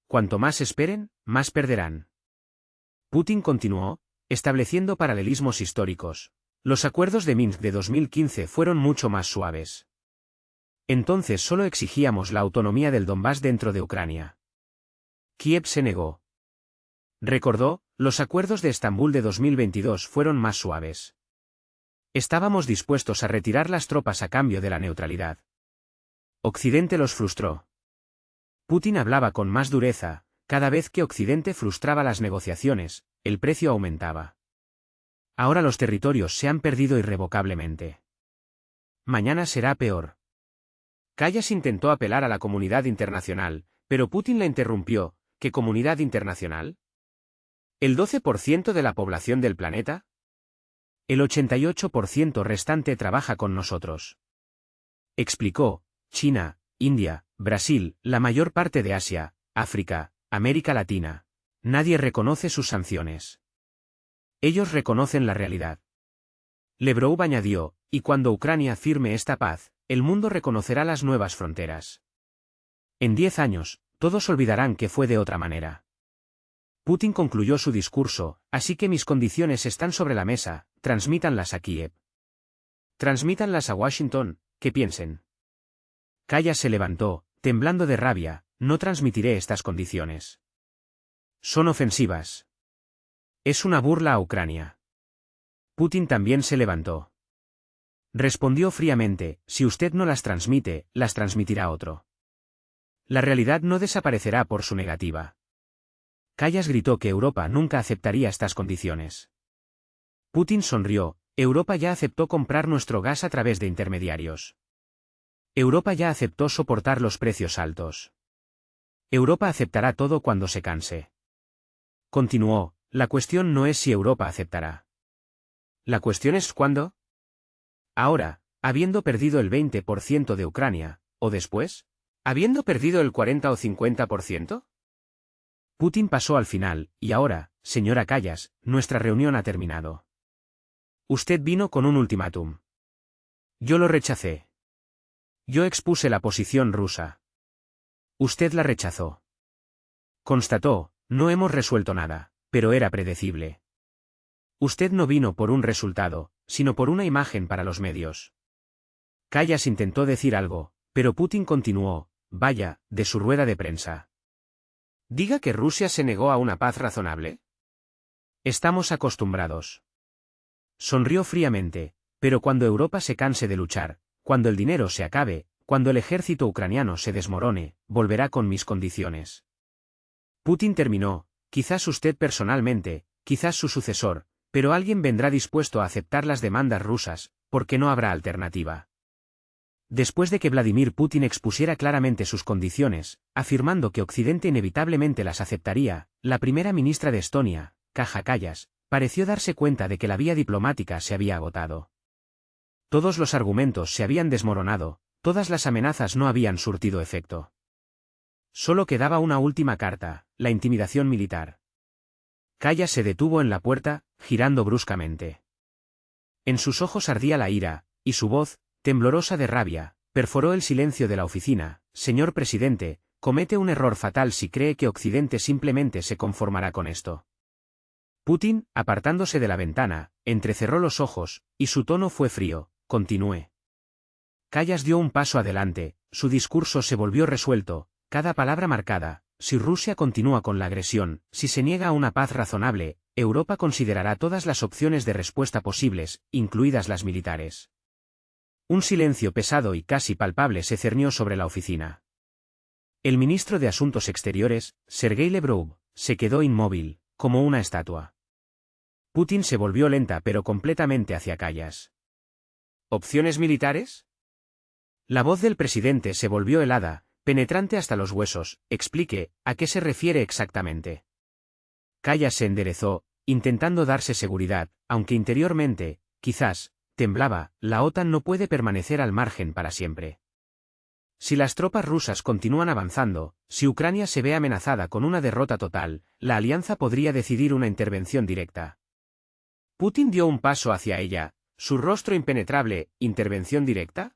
Cuanto más esperen, más perderán. Putin continuó, estableciendo paralelismos históricos. Los acuerdos de Minsk de 2015 fueron mucho más suaves. Entonces solo exigíamos la autonomía del Donbass dentro de Ucrania. Kiev se negó. Recordó: los acuerdos de Estambul de 2022 fueron más suaves. Estábamos dispuestos a retirar las tropas a cambio de la neutralidad. Occidente los frustró. Putin hablaba con más dureza: cada vez que Occidente frustraba las negociaciones, el precio aumentaba. Ahora los territorios se han perdido irrevocablemente. Mañana será peor. Kallas intentó apelar a la comunidad internacional, pero Putin la interrumpió: ¿qué comunidad internacional? ¿El 12% de la población del planeta? El 88% restante trabaja con nosotros. Explicó: China, India, Brasil, la mayor parte de Asia, África, América Latina. Nadie reconoce sus sanciones. Ellos reconocen la realidad. Lebrov añadió: y cuando Ucrania firme esta paz, el mundo reconocerá las nuevas fronteras. En 10 años, todos olvidarán que fue de otra manera. Putin concluyó su discurso: así que mis condiciones están sobre la mesa, transmítanlas a Kiev. Transmítanlas a Washington, que piensen. Kallas se levantó, temblando de rabia: no transmitiré estas condiciones. Son ofensivas. Es una burla a Ucrania. Putin también se levantó. Respondió fríamente: si usted no las transmite, las transmitirá otro. La realidad no desaparecerá por su negativa. Kallas gritó que Europa nunca aceptaría estas condiciones. Putin sonrió. Europa ya aceptó comprar nuestro gas a través de intermediarios. Europa ya aceptó soportar los precios altos. Europa aceptará todo cuando se canse. Continuó, la cuestión no es si Europa aceptará. La cuestión es cuándo. Ahora, habiendo perdido el 20% de Ucrania, o después, habiendo perdido el 40 o 50%. Putin pasó al final, y ahora, señora Callas, nuestra reunión ha terminado. Usted vino con un ultimátum. Yo lo rechacé. Yo expuse la posición rusa. Usted la rechazó. Constató, no hemos resuelto nada, pero era predecible. Usted no vino por un resultado, sino por una imagen para los medios. Callas intentó decir algo, pero Putin continuó, vaya, de su rueda de prensa. Diga que Rusia se negó a una paz razonable. Estamos acostumbrados. Sonrió fríamente, pero cuando Europa se canse de luchar, cuando el dinero se acabe, cuando el ejército ucraniano se desmorone, volverá con mis condiciones. Putin terminó, quizás usted personalmente, quizás su sucesor, pero alguien vendrá dispuesto a aceptar las demandas rusas, porque no habrá alternativa. Después de que Vladimir Putin expusiera claramente sus condiciones, afirmando que Occidente inevitablemente las aceptaría, la primera ministra de Estonia, Kaja Kallas, pareció darse cuenta de que la vía diplomática se había agotado. Todos los argumentos se habían desmoronado, todas las amenazas no habían surtido efecto. Solo quedaba una última carta, la intimidación militar. Kallas se detuvo en la puerta, girando bruscamente. En sus ojos ardía la ira, y su voz, temblorosa de rabia, perforó el silencio de la oficina. Señor presidente, comete un error fatal si cree que Occidente simplemente se conformará con esto. Putin, apartándose de la ventana, entrecerró los ojos, y su tono fue frío. Continué. Kallas dio un paso adelante, su discurso se volvió resuelto, cada palabra marcada. Si Rusia continúa con la agresión, si se niega a una paz razonable, Europa considerará todas las opciones de respuesta posibles, incluidas las militares. Un silencio pesado y casi palpable se cernió sobre la oficina. El ministro de Asuntos Exteriores, Sergei Lavrov, se quedó inmóvil, como una estatua. Putin se volvió lenta pero completamente hacia Kallas. ¿Opciones militares? La voz del presidente se volvió helada, penetrante hasta los huesos. Explique, ¿a qué se refiere exactamente? Kallas se enderezó, intentando darse seguridad, aunque interiormente, quizás, temblaba. La OTAN no puede permanecer al margen para siempre. Si las tropas rusas continúan avanzando, si Ucrania se ve amenazada con una derrota total, la alianza podría decidir una intervención directa. Putin dio un paso hacia ella, su rostro impenetrable. ¿Intervención directa?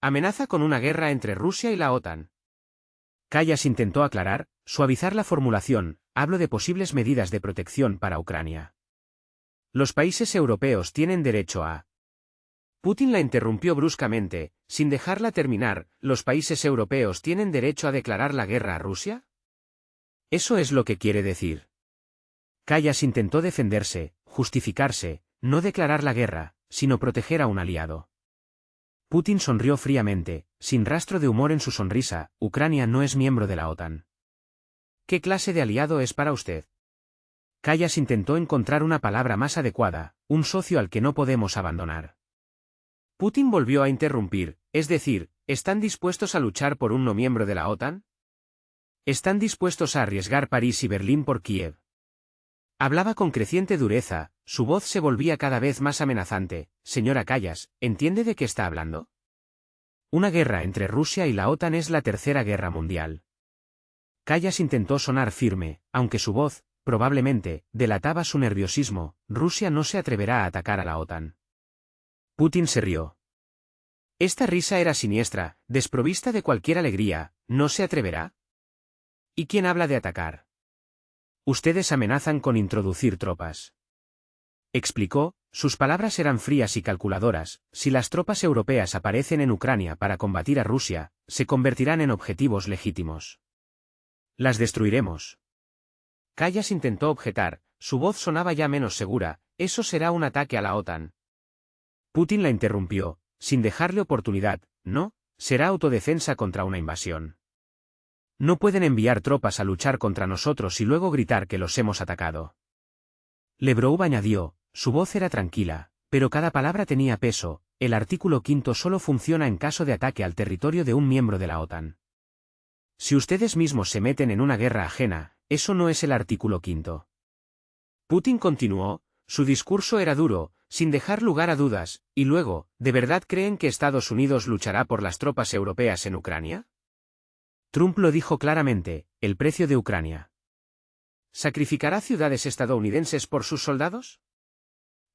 Amenaza con una guerra entre Rusia y la OTAN. Kallas intentó aclarar, suavizar la formulación. Hablo de posibles medidas de protección para Ucrania. Los países europeos tienen derecho a... Putin la interrumpió bruscamente, sin dejarla terminar. ¿Los países europeos tienen derecho a declarar la guerra a Rusia? ¿Eso es lo que quiere decir? Kallas intentó defenderse, justificarse, no declarar la guerra, sino proteger a un aliado. Putin sonrió fríamente, sin rastro de humor en su sonrisa. Ucrania no es miembro de la OTAN. ¿Qué clase de aliado es para usted? Kallas intentó encontrar una palabra más adecuada, un socio al que no podemos abandonar. Putin volvió a interrumpir, es decir, ¿están dispuestos a luchar por un no miembro de la OTAN? ¿Están dispuestos a arriesgar París y Berlín por Kiev? Hablaba con creciente dureza, su voz se volvía cada vez más amenazante. Señora Kallas, ¿entiende de qué está hablando? Una guerra entre Rusia y la OTAN es la tercera guerra mundial. Kallas intentó sonar firme, aunque su voz, probablemente, delataba su nerviosismo. Rusia no se atreverá a atacar a la OTAN. Putin se rió. Esta risa era siniestra, desprovista de cualquier alegría. ¿No se atreverá? ¿Y quién habla de atacar? Ustedes amenazan con introducir tropas. Explicó, sus palabras eran frías y calculadoras. Si las tropas europeas aparecen en Ucrania para combatir a Rusia, se convertirán en objetivos legítimos. Las destruiremos. Kallas intentó objetar, su voz sonaba ya menos segura. Eso será un ataque a la OTAN. Putin la interrumpió, sin dejarle oportunidad. No, será autodefensa contra una invasión. No pueden enviar tropas a luchar contra nosotros y luego gritar que los hemos atacado. Lavrov añadió, su voz era tranquila, pero cada palabra tenía peso. El artículo 5 solo funciona en caso de ataque al territorio de un miembro de la OTAN. Si ustedes mismos se meten en una guerra ajena, eso no es el artículo 5. Putin continuó, su discurso era duro, sin dejar lugar a dudas, y luego, ¿de verdad creen que Estados Unidos luchará por las tropas europeas en Ucrania? Trump lo dijo claramente, el precio de Ucrania. ¿Sacrificará ciudades estadounidenses por sus soldados?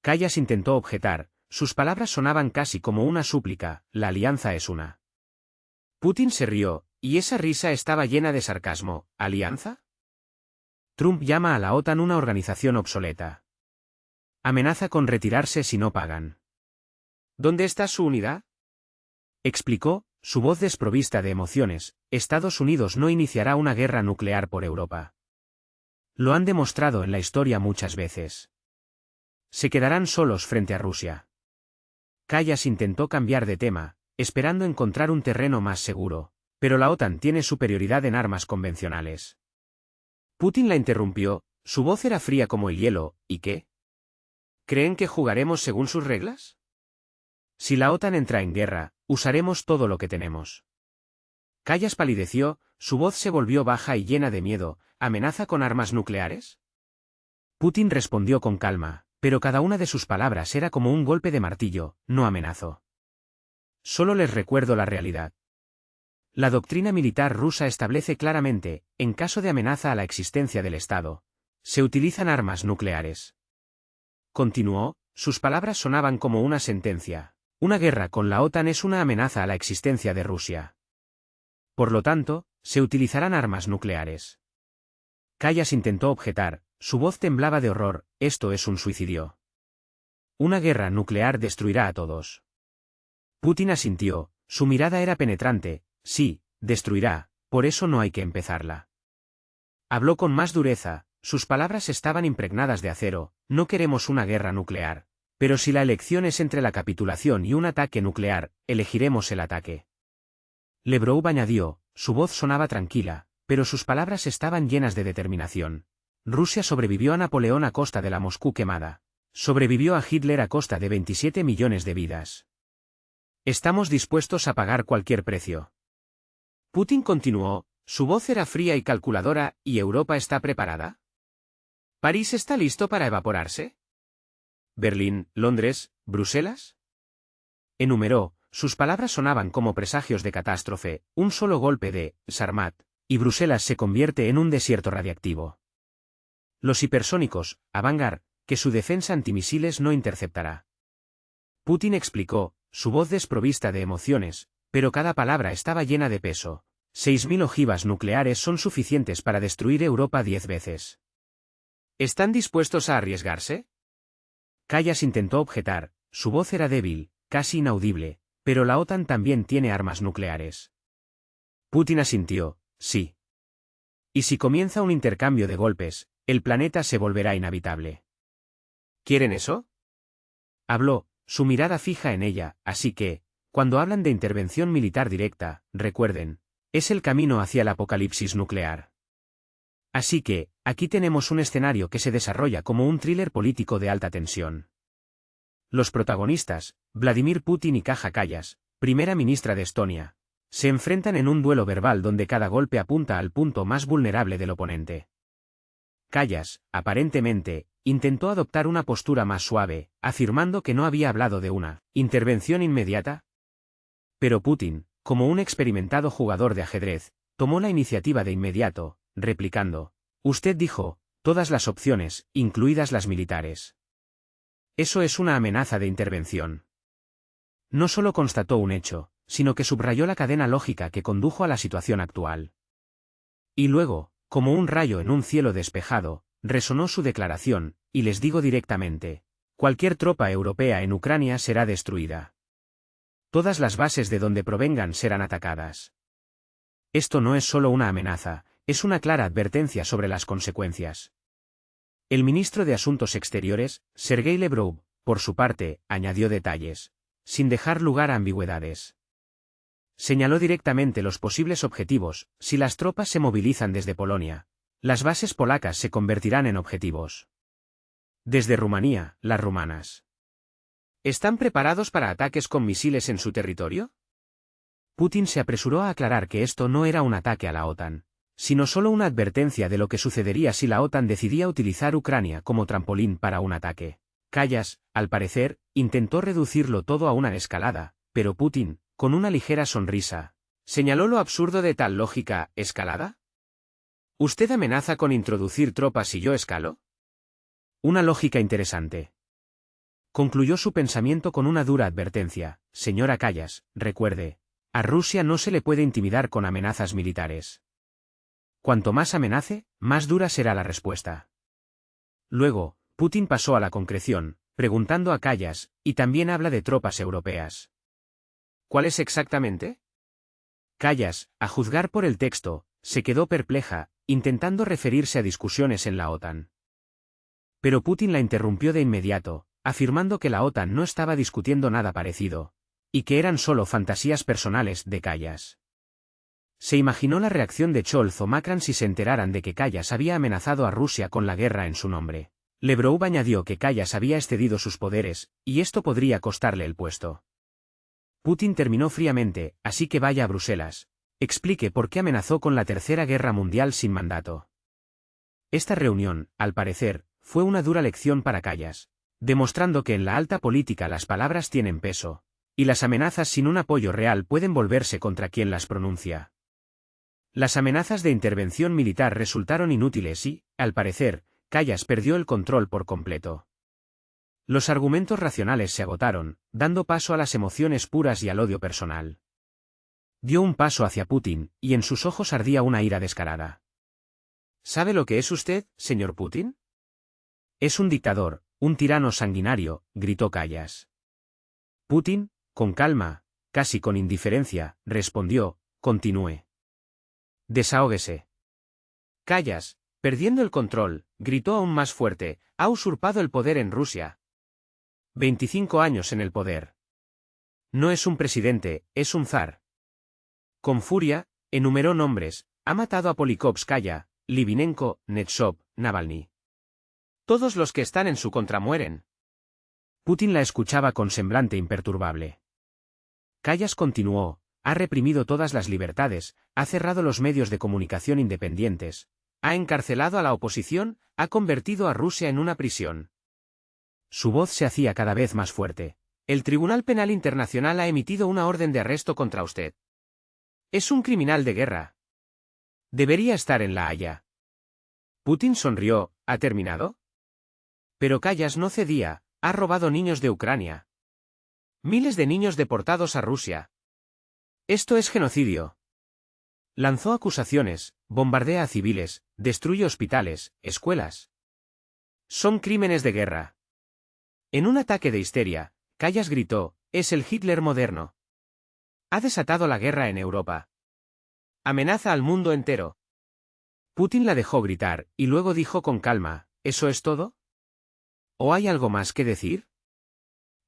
Callas intentó objetar, sus palabras sonaban casi como una súplica, la alianza es una. Putin se rió, y esa risa estaba llena de sarcasmo, ¿alianza? Trump llama a la OTAN una organización obsoleta. Amenaza con retirarse si no pagan. ¿Dónde está su unidad? Explicó, su voz desprovista de emociones, Estados Unidos no iniciará una guerra nuclear por Europa. Lo han demostrado en la historia muchas veces. Se quedarán solos frente a Rusia. Callas intentó cambiar de tema, esperando encontrar un terreno más seguro, pero la OTAN tiene superioridad en armas convencionales. Putin la interrumpió, su voz era fría como el hielo, ¿y qué? ¿Creen que jugaremos según sus reglas? Si la OTAN entra en guerra, usaremos todo lo que tenemos. Callas palideció, su voz se volvió baja y llena de miedo, ¿amenaza con armas nucleares? Putin respondió con calma, pero cada una de sus palabras era como un golpe de martillo, no amenazó. Solo les recuerdo la realidad. La doctrina militar rusa establece claramente, en caso de amenaza a la existencia del Estado, se utilizan armas nucleares. Continuó, sus palabras sonaban como una sentencia. Una guerra con la OTAN es una amenaza a la existencia de Rusia. Por lo tanto, se utilizarán armas nucleares. Callas intentó objetar, su voz temblaba de horror, esto es un suicidio. Una guerra nuclear destruirá a todos. Putin asintió, su mirada era penetrante, sí, destruirá, por eso no hay que empezarla. Habló con más dureza, sus palabras estaban impregnadas de acero, no queremos una guerra nuclear. Pero si la elección es entre la capitulación y un ataque nuclear, elegiremos el ataque. Lebrov añadió, su voz sonaba tranquila, pero sus palabras estaban llenas de determinación. Rusia sobrevivió a Napoleón a costa de la Moscú quemada. Sobrevivió a Hitler a costa de 27 millones de vidas. Estamos dispuestos a pagar cualquier precio. Putin continuó, su voz era fría y calculadora, ¿y Europa está preparada? ¿París está listo para evaporarse? ¿Berlín, Londres, Bruselas? Enumeró, sus palabras sonaban como presagios de catástrofe, un solo golpe de Sarmat, y Bruselas se convierte en un desierto radiactivo. Los hipersónicos, Avangard, que su defensa antimisiles no interceptará. Putin explicó, su voz desprovista de emociones, pero cada palabra estaba llena de peso. 6.000 ojivas nucleares son suficientes para destruir Europa 10 veces. ¿Están dispuestos a arriesgarse? Callas intentó objetar, su voz era débil, casi inaudible, pero la OTAN también tiene armas nucleares. Putin asintió, sí. Y si comienza un intercambio de golpes, el planeta se volverá inhabitable. ¿Quieren eso? Habló, su mirada fija en ella, así que, cuando hablan de intervención militar directa, recuerden, es el camino hacia el apocalipsis nuclear. Así que, aquí tenemos un escenario que se desarrolla como un thriller político de alta tensión. Los protagonistas, Vladimir Putin y Kaja Kallas, primera ministra de Estonia, se enfrentan en un duelo verbal donde cada golpe apunta al punto más vulnerable del oponente. Kallas, aparentemente, intentó adoptar una postura más suave, afirmando que no había hablado de una intervención inmediata. Pero Putin, como un experimentado jugador de ajedrez, tomó la iniciativa de inmediato, replicando, usted dijo, todas las opciones, incluidas las militares. Eso es una amenaza de intervención. No solo constató un hecho, sino que subrayó la cadena lógica que condujo a la situación actual. Y luego, como un rayo en un cielo despejado, resonó su declaración, y les digo directamente, cualquier tropa europea en Ucrania será destruida. Todas las bases de donde provengan serán atacadas. Esto no es solo una amenaza, es una clara advertencia sobre las consecuencias. El ministro de Asuntos Exteriores, Sergei Lavrov, por su parte, añadió detalles, sin dejar lugar a ambigüedades. Señaló directamente los posibles objetivos, si las tropas se movilizan desde Polonia. Las bases polacas se convertirán en objetivos. Desde Rumanía, las rumanas. ¿Están preparados para ataques con misiles en su territorio? Putin se apresuró a aclarar que esto no era un ataque a la OTAN, sino solo una advertencia de lo que sucedería si la OTAN decidía utilizar Ucrania como trampolín para un ataque. Kallas, al parecer, intentó reducirlo todo a una escalada, pero Putin, con una ligera sonrisa, señaló lo absurdo de tal lógica. ¿Escalada? ¿Usted amenaza con introducir tropas y yo escalo? Una lógica interesante. Concluyó su pensamiento con una dura advertencia: señora Kallas, recuerde, a Rusia no se le puede intimidar con amenazas militares. Cuanto más amenace, más dura será la respuesta. Luego, Putin pasó a la concreción, preguntando a Kallas, ¿y también habla de tropas europeas? ¿Cuáles exactamente? Kallas, a juzgar por el texto, se quedó perpleja, intentando referirse a discusiones en la OTAN. Pero Putin la interrumpió de inmediato, afirmando que la OTAN no estaba discutiendo nada parecido, y que eran solo fantasías personales de Kallas. Se imaginó la reacción de Scholz o Macron si se enteraran de que Kallas había amenazado a Rusia con la guerra en su nombre. Lavrov añadió que Kallas había excedido sus poderes, y esto podría costarle el puesto. Putin terminó fríamente: así que vaya a Bruselas, explique por qué amenazó con la Tercera Guerra Mundial sin mandato. Esta reunión, al parecer, fue una dura lección para Kallas, demostrando que en la alta política las palabras tienen peso, y las amenazas sin un apoyo real pueden volverse contra quien las pronuncia. Las amenazas de intervención militar resultaron inútiles y, al parecer, Kallas perdió el control por completo. Los argumentos racionales se agotaron, dando paso a las emociones puras y al odio personal. Dio un paso hacia Putin, y en sus ojos ardía una ira descarada. ¿Sabe lo que es usted, señor Putin? Es un dictador, un tirano sanguinario, gritó Kallas. Putin, con calma, casi con indiferencia, respondió: continúe. Desahóguese. Kallas, perdiendo el control, gritó aún más fuerte: ha usurpado el poder en Rusia. 25 años en el poder. No es un presidente, es un zar. Con furia, enumeró nombres: ha matado a Polikovskaya, Litvinenko, Netsov, Navalny. Todos los que están en su contra mueren. Putin la escuchaba con semblante imperturbable. Kallas continuó: ha reprimido todas las libertades, ha cerrado los medios de comunicación independientes, ha encarcelado a la oposición, ha convertido a Rusia en una prisión. Su voz se hacía cada vez más fuerte. El Tribunal Penal Internacional ha emitido una orden de arresto contra usted. Es un criminal de guerra. Debería estar en La Haya. Putin sonrió: ¿ha terminado? Pero Kallas no cedía: ha robado niños de Ucrania. Miles de niños deportados a Rusia. Esto es genocidio. Lanzó acusaciones: bombardea a civiles, destruye hospitales, escuelas. Son crímenes de guerra. En un ataque de histeria, Kallas gritó: es el Hitler moderno. Ha desatado la guerra en Europa. Amenaza al mundo entero. Putin la dejó gritar, y luego dijo con calma: ¿eso es todo? ¿O hay algo más que decir?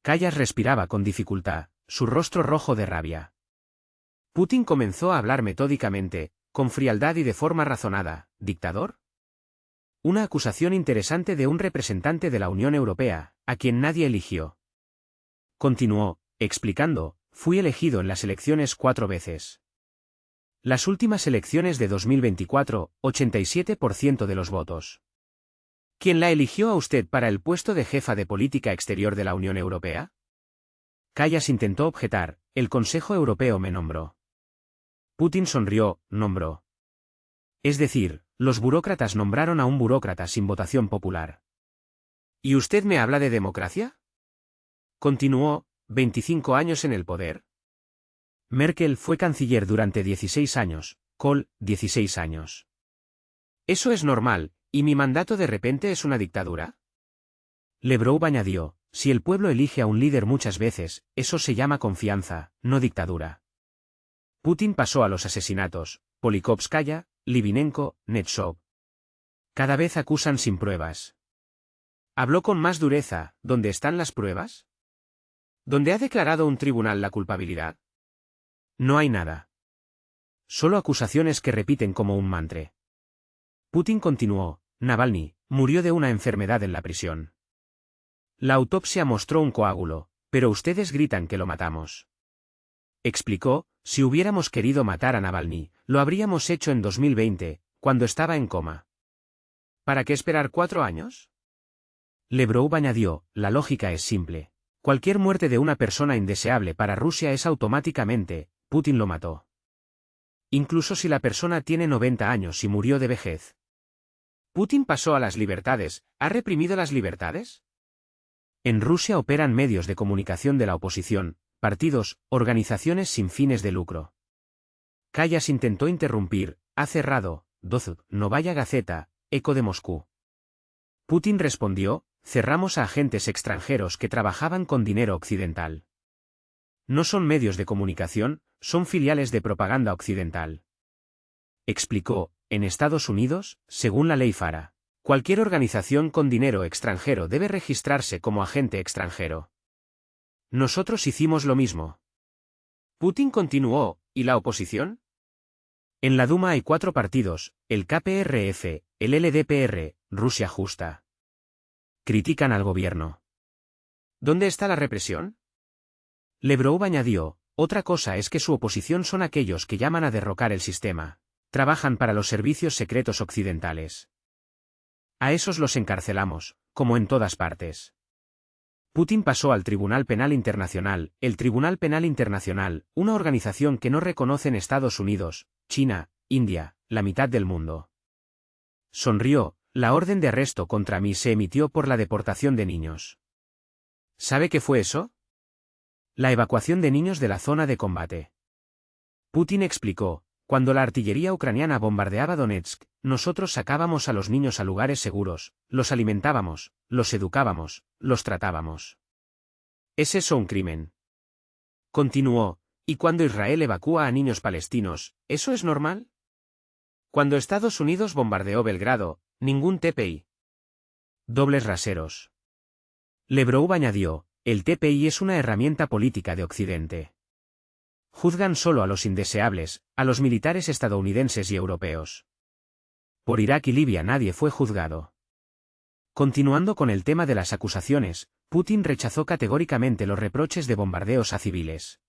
Kallas respiraba con dificultad, su rostro rojo de rabia. Putin comenzó a hablar metódicamente, con frialdad y de forma razonada: ¿dictador? Una acusación interesante de un representante de la Unión Europea, a quien nadie eligió. Continuó, explicando: fui elegido en las elecciones 4 veces. Las últimas elecciones de 2024, 87% de los votos. ¿Quién la eligió a usted para el puesto de jefa de política exterior de la Unión Europea? Kallas intentó objetar: el Consejo Europeo me nombró. Putin sonrió: nombró. Es decir, los burócratas nombraron a un burócrata sin votación popular. ¿Y usted me habla de democracia? Continuó: 25 años en el poder. Merkel fue canciller durante 16 años, Kohl, 16 años. Eso es normal, ¿y mi mandato de repente es una dictadura? Lavrov añadió: si el pueblo elige a un líder muchas veces, eso se llama confianza, no dictadura. Putin pasó a los asesinatos: Polikovskaya, Litvinenko, Netsov. Cada vez acusan sin pruebas. Habló con más dureza: ¿dónde están las pruebas? ¿Dónde ha declarado un tribunal la culpabilidad? No hay nada. Solo acusaciones que repiten como un mantra. Putin continuó: Navalny murió de una enfermedad en la prisión. La autopsia mostró un coágulo, pero ustedes gritan que lo matamos. Explicó, si hubiéramos querido matar a Navalny, lo habríamos hecho en 2020, cuando estaba en coma. ¿Para qué esperar 4 años? Lebrov añadió, la lógica es simple. Cualquier muerte de una persona indeseable para Rusia es automáticamente, Putin lo mató. Incluso si la persona tiene 90 años y murió de vejez. ¿Putin pasó a las libertades? ¿Ha reprimido las libertades? En Rusia operan medios de comunicación de la oposición, partidos, organizaciones sin fines de lucro. Kallas intentó interrumpir, ha cerrado, Dozhd, Novaya Gazeta, Eco de Moscú. Putin respondió, cerramos a agentes extranjeros que trabajaban con dinero occidental. No son medios de comunicación, son filiales de propaganda occidental. Explicó, en Estados Unidos, según la ley FARA, cualquier organización con dinero extranjero debe registrarse como agente extranjero. Nosotros hicimos lo mismo. Putin continuó, ¿y la oposición? En la Duma hay 4 partidos, el KPRF, el LDPR, Rusia Justa. Critican al gobierno. ¿Dónde está la represión? Lebrov añadió, otra cosa es que su oposición son aquellos que llaman a derrocar el sistema. Trabajan para los servicios secretos occidentales. A esos los encarcelamos, como en todas partes. Putin pasó al Tribunal Penal Internacional, el Tribunal Penal Internacional, una organización que no reconocen Estados Unidos, China, India, la mitad del mundo. Sonrió, la orden de arresto contra mí se emitió por la deportación de niños. ¿Sabe qué fue eso? La evacuación de niños de la zona de combate. Putin explicó, cuando la artillería ucraniana bombardeaba Donetsk, nosotros sacábamos a los niños a lugares seguros, los alimentábamos, los educábamos, los tratábamos. ¿Es eso un crimen? Continuó, ¿y cuando Israel evacúa a niños palestinos, eso es normal? Cuando Estados Unidos bombardeó Belgrado, ningún TPI. Dobles raseros. Lebrov añadió, el TPI es una herramienta política de Occidente. Juzgan solo a los indeseables, a los militares estadounidenses y europeos. Por Irak y Libia nadie fue juzgado. Continuando con el tema de las acusaciones, Putin rechazó categóricamente los reproches de bombardeos a civiles.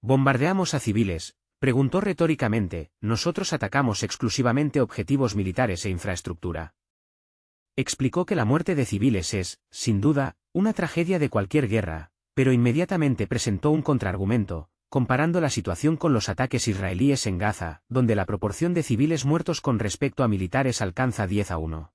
¿Bombardeamos a civiles?, preguntó retóricamente, nosotros atacamos exclusivamente objetivos militares e infraestructura. Explicó que la muerte de civiles es, sin duda, una tragedia de cualquier guerra, pero inmediatamente presentó un contraargumento, comparando la situación con los ataques israelíes en Gaza, donde la proporción de civiles muertos con respecto a militares alcanza 10-1.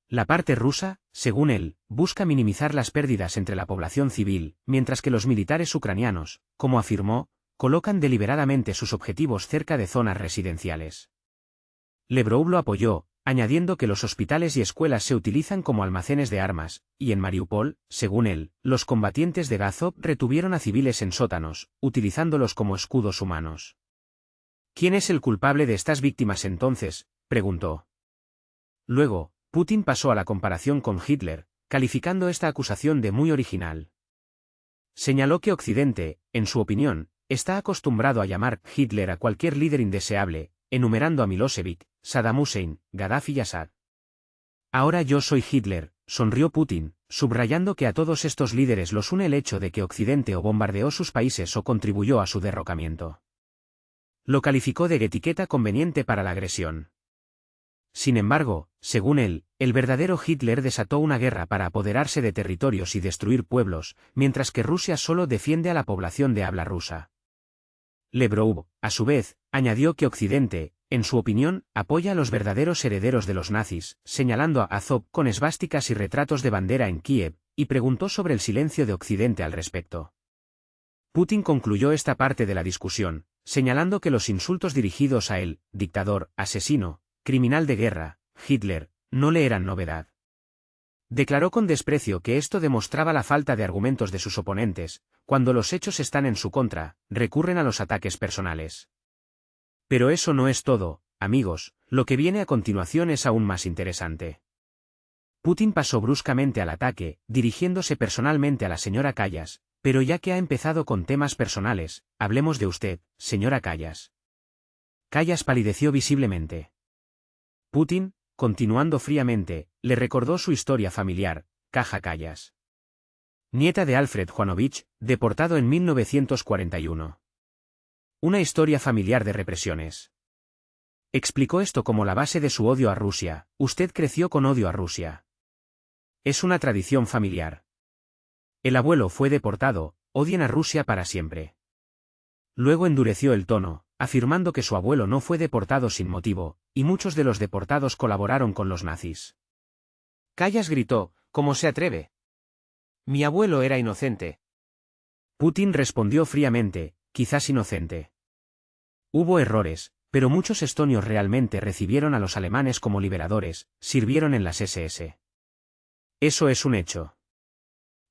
La parte rusa, según él, busca minimizar las pérdidas entre la población civil, mientras que los militares ucranianos, como afirmó, colocan deliberadamente sus objetivos cerca de zonas residenciales. Lebrov lo apoyó, añadiendo que los hospitales y escuelas se utilizan como almacenes de armas, y en Mariupol, según él, los combatientes de Azov retuvieron a civiles en sótanos, utilizándolos como escudos humanos. ¿Quién es el culpable de estas víctimas entonces?, preguntó. Luego, Putin pasó a la comparación con Hitler, calificando esta acusación de muy original. Señaló que Occidente, en su opinión, está acostumbrado a llamar Hitler a cualquier líder indeseable, enumerando a Milosevic, Saddam Hussein, Gaddafi y Assad. Ahora yo soy Hitler, sonrió Putin, subrayando que a todos estos líderes los une el hecho de que Occidente o bombardeó sus países o contribuyó a su derrocamiento. Lo calificó de etiqueta conveniente para la agresión. Sin embargo, según él, el verdadero Hitler desató una guerra para apoderarse de territorios y destruir pueblos, mientras que Rusia solo defiende a la población de habla rusa. Lebrov, a su vez, añadió que Occidente, en su opinión, apoya a los verdaderos herederos de los nazis, señalando a Azov con esvásticas y retratos de bandera en Kiev, y preguntó sobre el silencio de Occidente al respecto. Putin concluyó esta parte de la discusión, señalando que los insultos dirigidos a él, dictador, asesino, criminal de guerra, Hitler, no le eran novedad. Declaró con desprecio que esto demostraba la falta de argumentos de sus oponentes, cuando los hechos están en su contra, recurren a los ataques personales. Pero eso no es todo, amigos, lo que viene a continuación es aún más interesante. Putin pasó bruscamente al ataque, dirigiéndose personalmente a la señora Kallas, pero ya que ha empezado con temas personales, hablemos de usted, señora Kallas. Kallas palideció visiblemente. Putin, continuando fríamente, le recordó su historia familiar, Kaja Kallas. Nieta de Alfred Juanovich, deportado en 1941. Una historia familiar de represiones. Explicó esto como la base de su odio a Rusia. Usted creció con odio a Rusia. Es una tradición familiar. El abuelo fue deportado, odien a Rusia para siempre. Luego endureció el tono, afirmando que su abuelo no fue deportado sin motivo, y muchos de los deportados colaboraron con los nazis. Kallas gritó, ¿cómo se atreve? Mi abuelo era inocente. Putin respondió fríamente, quizás inocente. Hubo errores, pero muchos estonios realmente recibieron a los alemanes como liberadores, sirvieron en las SS. Eso es un hecho.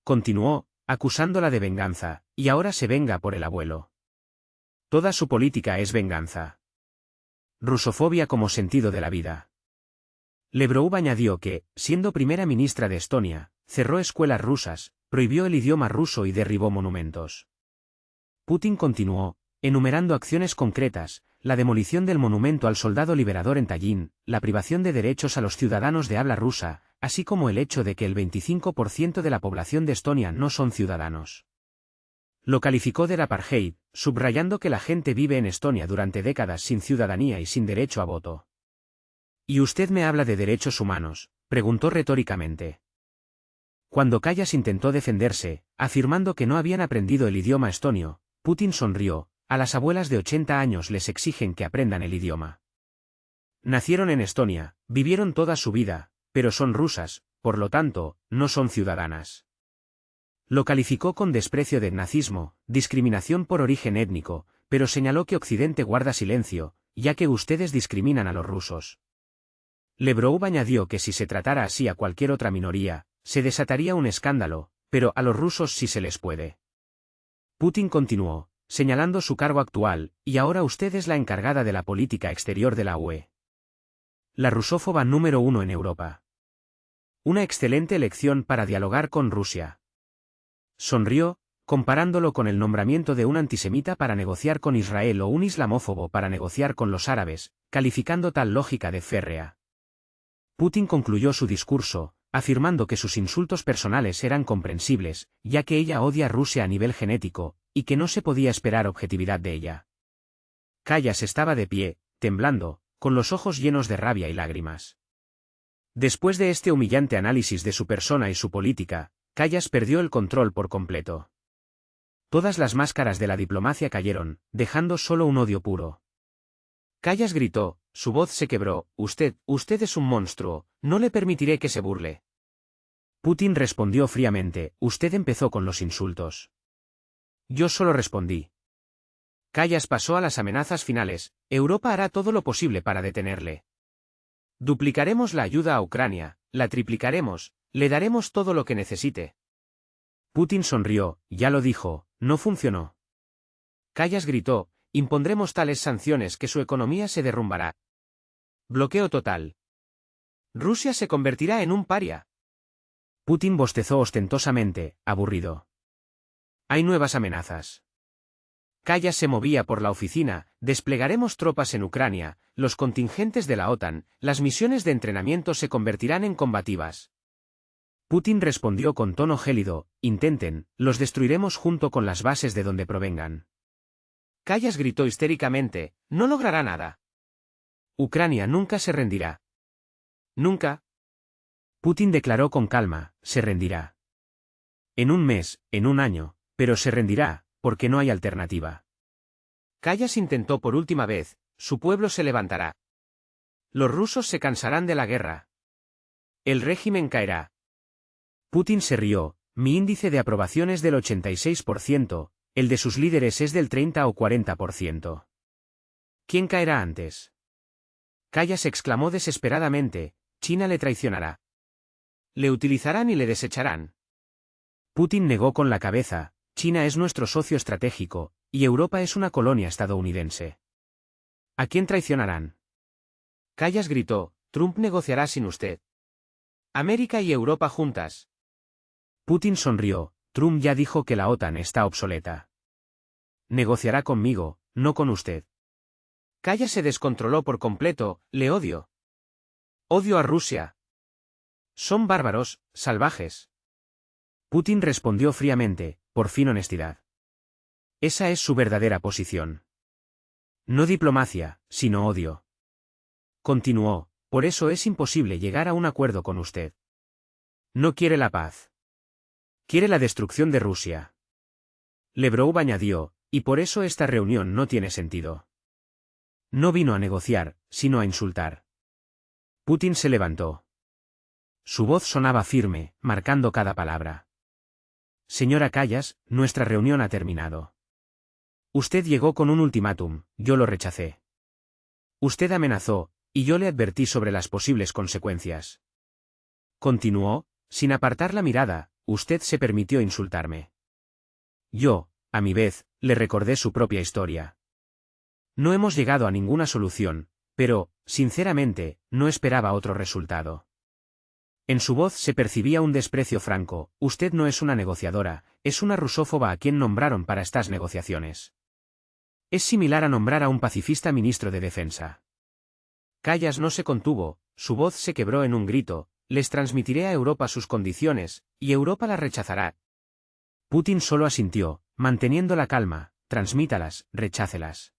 Continuó, acusándola de venganza, y ahora se venga por el abuelo. Toda su política es venganza. Rusofobia como sentido de la vida. Lebrov añadió que, siendo primera ministra de Estonia, cerró escuelas rusas, prohibió el idioma ruso y derribó monumentos. Putin continuó, enumerando acciones concretas, la demolición del monumento al soldado liberador en Tallin, la privación de derechos a los ciudadanos de habla rusa, así como el hecho de que el 25% de la población de Estonia no son ciudadanos. Lo calificó de apartheid, subrayando que la gente vive en Estonia durante décadas sin ciudadanía y sin derecho a voto. ¿Y usted me habla de derechos humanos?, preguntó retóricamente. Cuando Kallas intentó defenderse, afirmando que no habían aprendido el idioma estonio, Putin sonrió, a las abuelas de 80 años les exigen que aprendan el idioma. Nacieron en Estonia, vivieron toda su vida, pero son rusas, por lo tanto, no son ciudadanas. Lo calificó con desprecio de nazismo, discriminación por origen étnico, pero señaló que Occidente guarda silencio, ya que ustedes discriminan a los rusos. Lebrov añadió que si se tratara así a cualquier otra minoría, se desataría un escándalo, pero a los rusos sí se les puede. Putin continuó, señalando su cargo actual, y ahora usted es la encargada de la política exterior de la UE. La rusófoba número 1 en Europa. Una excelente elección para dialogar con Rusia. Sonrió, comparándolo con el nombramiento de un antisemita para negociar con Israel o un islamófobo para negociar con los árabes, calificando tal lógica de férrea. Putin concluyó su discurso, afirmando que sus insultos personales eran comprensibles, ya que ella odia a Rusia a nivel genético, y que no se podía esperar objetividad de ella. Kallas estaba de pie, temblando, con los ojos llenos de rabia y lágrimas. Después de este humillante análisis de su persona y su política, Kallas perdió el control por completo. Todas las máscaras de la diplomacia cayeron, dejando solo un odio puro. Kallas gritó, su voz se quebró, usted es un monstruo, no le permitiré que se burle. Putin respondió fríamente, usted empezó con los insultos. Yo solo respondí. Kallas pasó a las amenazas finales, Europa hará todo lo posible para detenerle. Duplicaremos la ayuda a Ucrania, la triplicaremos, le daremos todo lo que necesite. Putin sonrió, ya lo dijo, no funcionó. Kallas gritó, impondremos tales sanciones que su economía se derrumbará. Bloqueo total. Rusia se convertirá en un paria. Putin bostezó ostentosamente, aburrido. Hay nuevas amenazas. Kallas se movía por la oficina, desplegaremos tropas en Ucrania, los contingentes de la OTAN, las misiones de entrenamiento se convertirán en combativas. Putin respondió con tono gélido, intenten, los destruiremos junto con las bases de donde provengan. Kallas gritó histéricamente, no logrará nada. Ucrania nunca se rendirá. Nunca. Putin declaró con calma, se rendirá. En un mes, en un año, pero se rendirá, porque no hay alternativa. Kallas intentó por última vez, su pueblo se levantará. Los rusos se cansarán de la guerra. El régimen caerá. Putin se rió, mi índice de aprobación es del 86%, el de sus líderes es del 30 o 40%. ¿Quién caerá antes? Kallas exclamó desesperadamente, China le traicionará. Le utilizarán y le desecharán. Putin negó con la cabeza, China es nuestro socio estratégico, y Europa es una colonia estadounidense. ¿A quién traicionarán? Kallas gritó, Trump negociará sin usted. América y Europa juntas. Putin sonrió, Trump ya dijo que la OTAN está obsoleta. Negociará conmigo, no con usted. Kallas se descontroló por completo, le odio. Odio a Rusia. Son bárbaros, salvajes. Putin respondió fríamente, por fin honestidad. Esa es su verdadera posición. No diplomacia, sino odio. Continuó, por eso es imposible llegar a un acuerdo con usted. No quiere la paz. Quiere la destrucción de Rusia. Lavrov añadió, y por eso esta reunión no tiene sentido. No vino a negociar, sino a insultar. Putin se levantó. Su voz sonaba firme, marcando cada palabra. Señora Callas, nuestra reunión ha terminado. Usted llegó con un ultimátum, yo lo rechacé. Usted amenazó, y yo le advertí sobre las posibles consecuencias. Continuó, sin apartar la mirada, usted se permitió insultarme. Yo, a mi vez, le recordé su propia historia. No hemos llegado a ninguna solución, pero, sinceramente, no esperaba otro resultado. En su voz se percibía un desprecio franco, usted no es una negociadora, es una rusófoba a quien nombraron para estas negociaciones. Es similar a nombrar a un pacifista ministro de defensa. Callas no se contuvo, su voz se quebró en un grito, les transmitiré a Europa sus condiciones, y Europa las rechazará. Putin solo asintió, manteniendo la calma, transmítalas, rechácelas.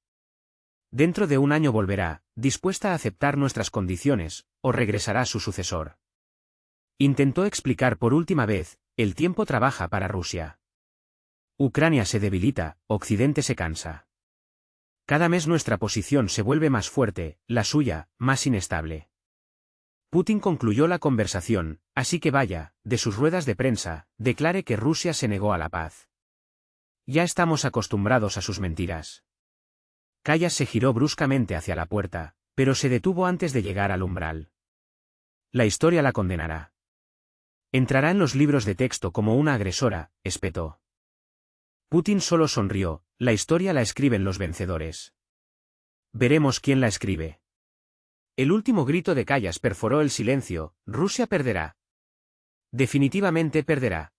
Dentro de un año volverá, dispuesta a aceptar nuestras condiciones, o regresará su sucesor. Intentó explicar por última vez, el tiempo trabaja para Rusia. Ucrania se debilita, Occidente se cansa. Cada mes nuestra posición se vuelve más fuerte, la suya, más inestable. Putin concluyó la conversación, así que vaya, de sus ruedas de prensa, declare que Rusia se negó a la paz. Ya estamos acostumbrados a sus mentiras. Callas se giró bruscamente hacia la puerta, pero se detuvo antes de llegar al umbral. La historia la condenará. Entrará en los libros de texto como una agresora, espetó. Putin solo sonrió, la historia la escriben los vencedores. Veremos quién la escribe. El último grito de Callas perforó el silencio, Rusia perderá. Definitivamente perderá.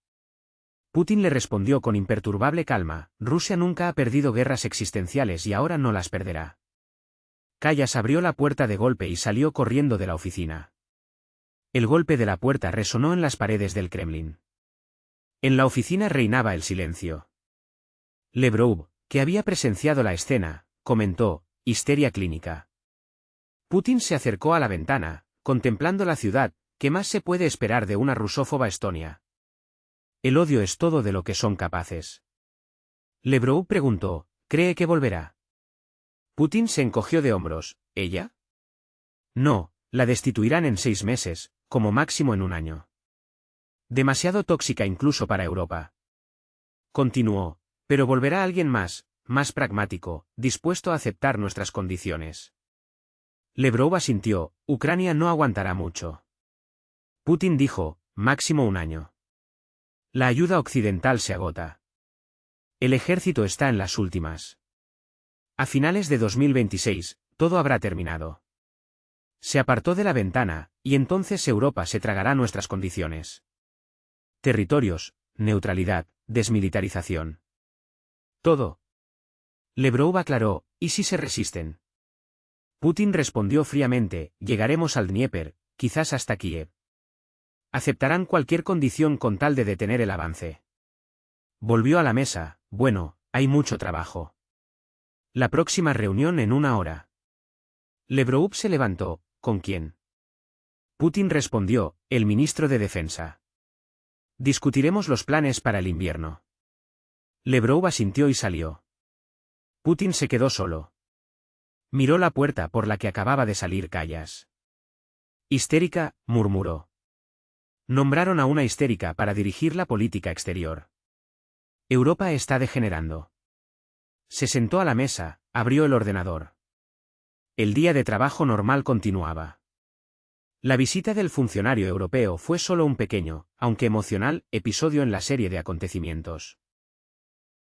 Putin le respondió con imperturbable calma, Rusia nunca ha perdido guerras existenciales y ahora no las perderá. Callas abrió la puerta de golpe y salió corriendo de la oficina. El golpe de la puerta resonó en las paredes del Kremlin. En la oficina reinaba el silencio. Lavrov, que había presenciado la escena, comentó, histeria clínica. Putin se acercó a la ventana, contemplando la ciudad, ¿qué más se puede esperar de una rusófoba Estonia? El odio es todo de lo que son capaces. Lavrov preguntó, ¿cree que volverá? Putin se encogió de hombros, ¿ella? No, la destituirán en 6 meses, como máximo en un año. Demasiado tóxica incluso para Europa. Continuó, pero volverá alguien más pragmático, dispuesto a aceptar nuestras condiciones. Lavrov asintió, Ucrania no aguantará mucho. Putin dijo, máximo un año. La ayuda occidental se agota. El ejército está en las últimas. A finales de 2026, todo habrá terminado. Se apartó de la ventana, y entonces Europa se tragará nuestras condiciones. Territorios, neutralidad, desmilitarización. Todo. Lavrov aclaró, ¿y si se resisten? Putin respondió fríamente, llegaremos al Dnieper, quizás hasta Kiev. Aceptarán cualquier condición con tal de detener el avance. Volvió a la mesa, bueno, hay mucho trabajo. La próxima reunión en 1 hora. Lavrov se levantó, ¿con quién? Putin respondió, el ministro de Defensa. Discutiremos los planes para el invierno. Lavrov asintió y salió. Putin se quedó solo. Miró la puerta por la que acababa de salir Callas. Histérica, murmuró. Nombraron a una histérica para dirigir la política exterior. Europa está degenerando. Se sentó a la mesa, abrió el ordenador. El día de trabajo normal continuaba. La visita del funcionario europeo fue solo un pequeño, aunque emocional, episodio en la serie de acontecimientos.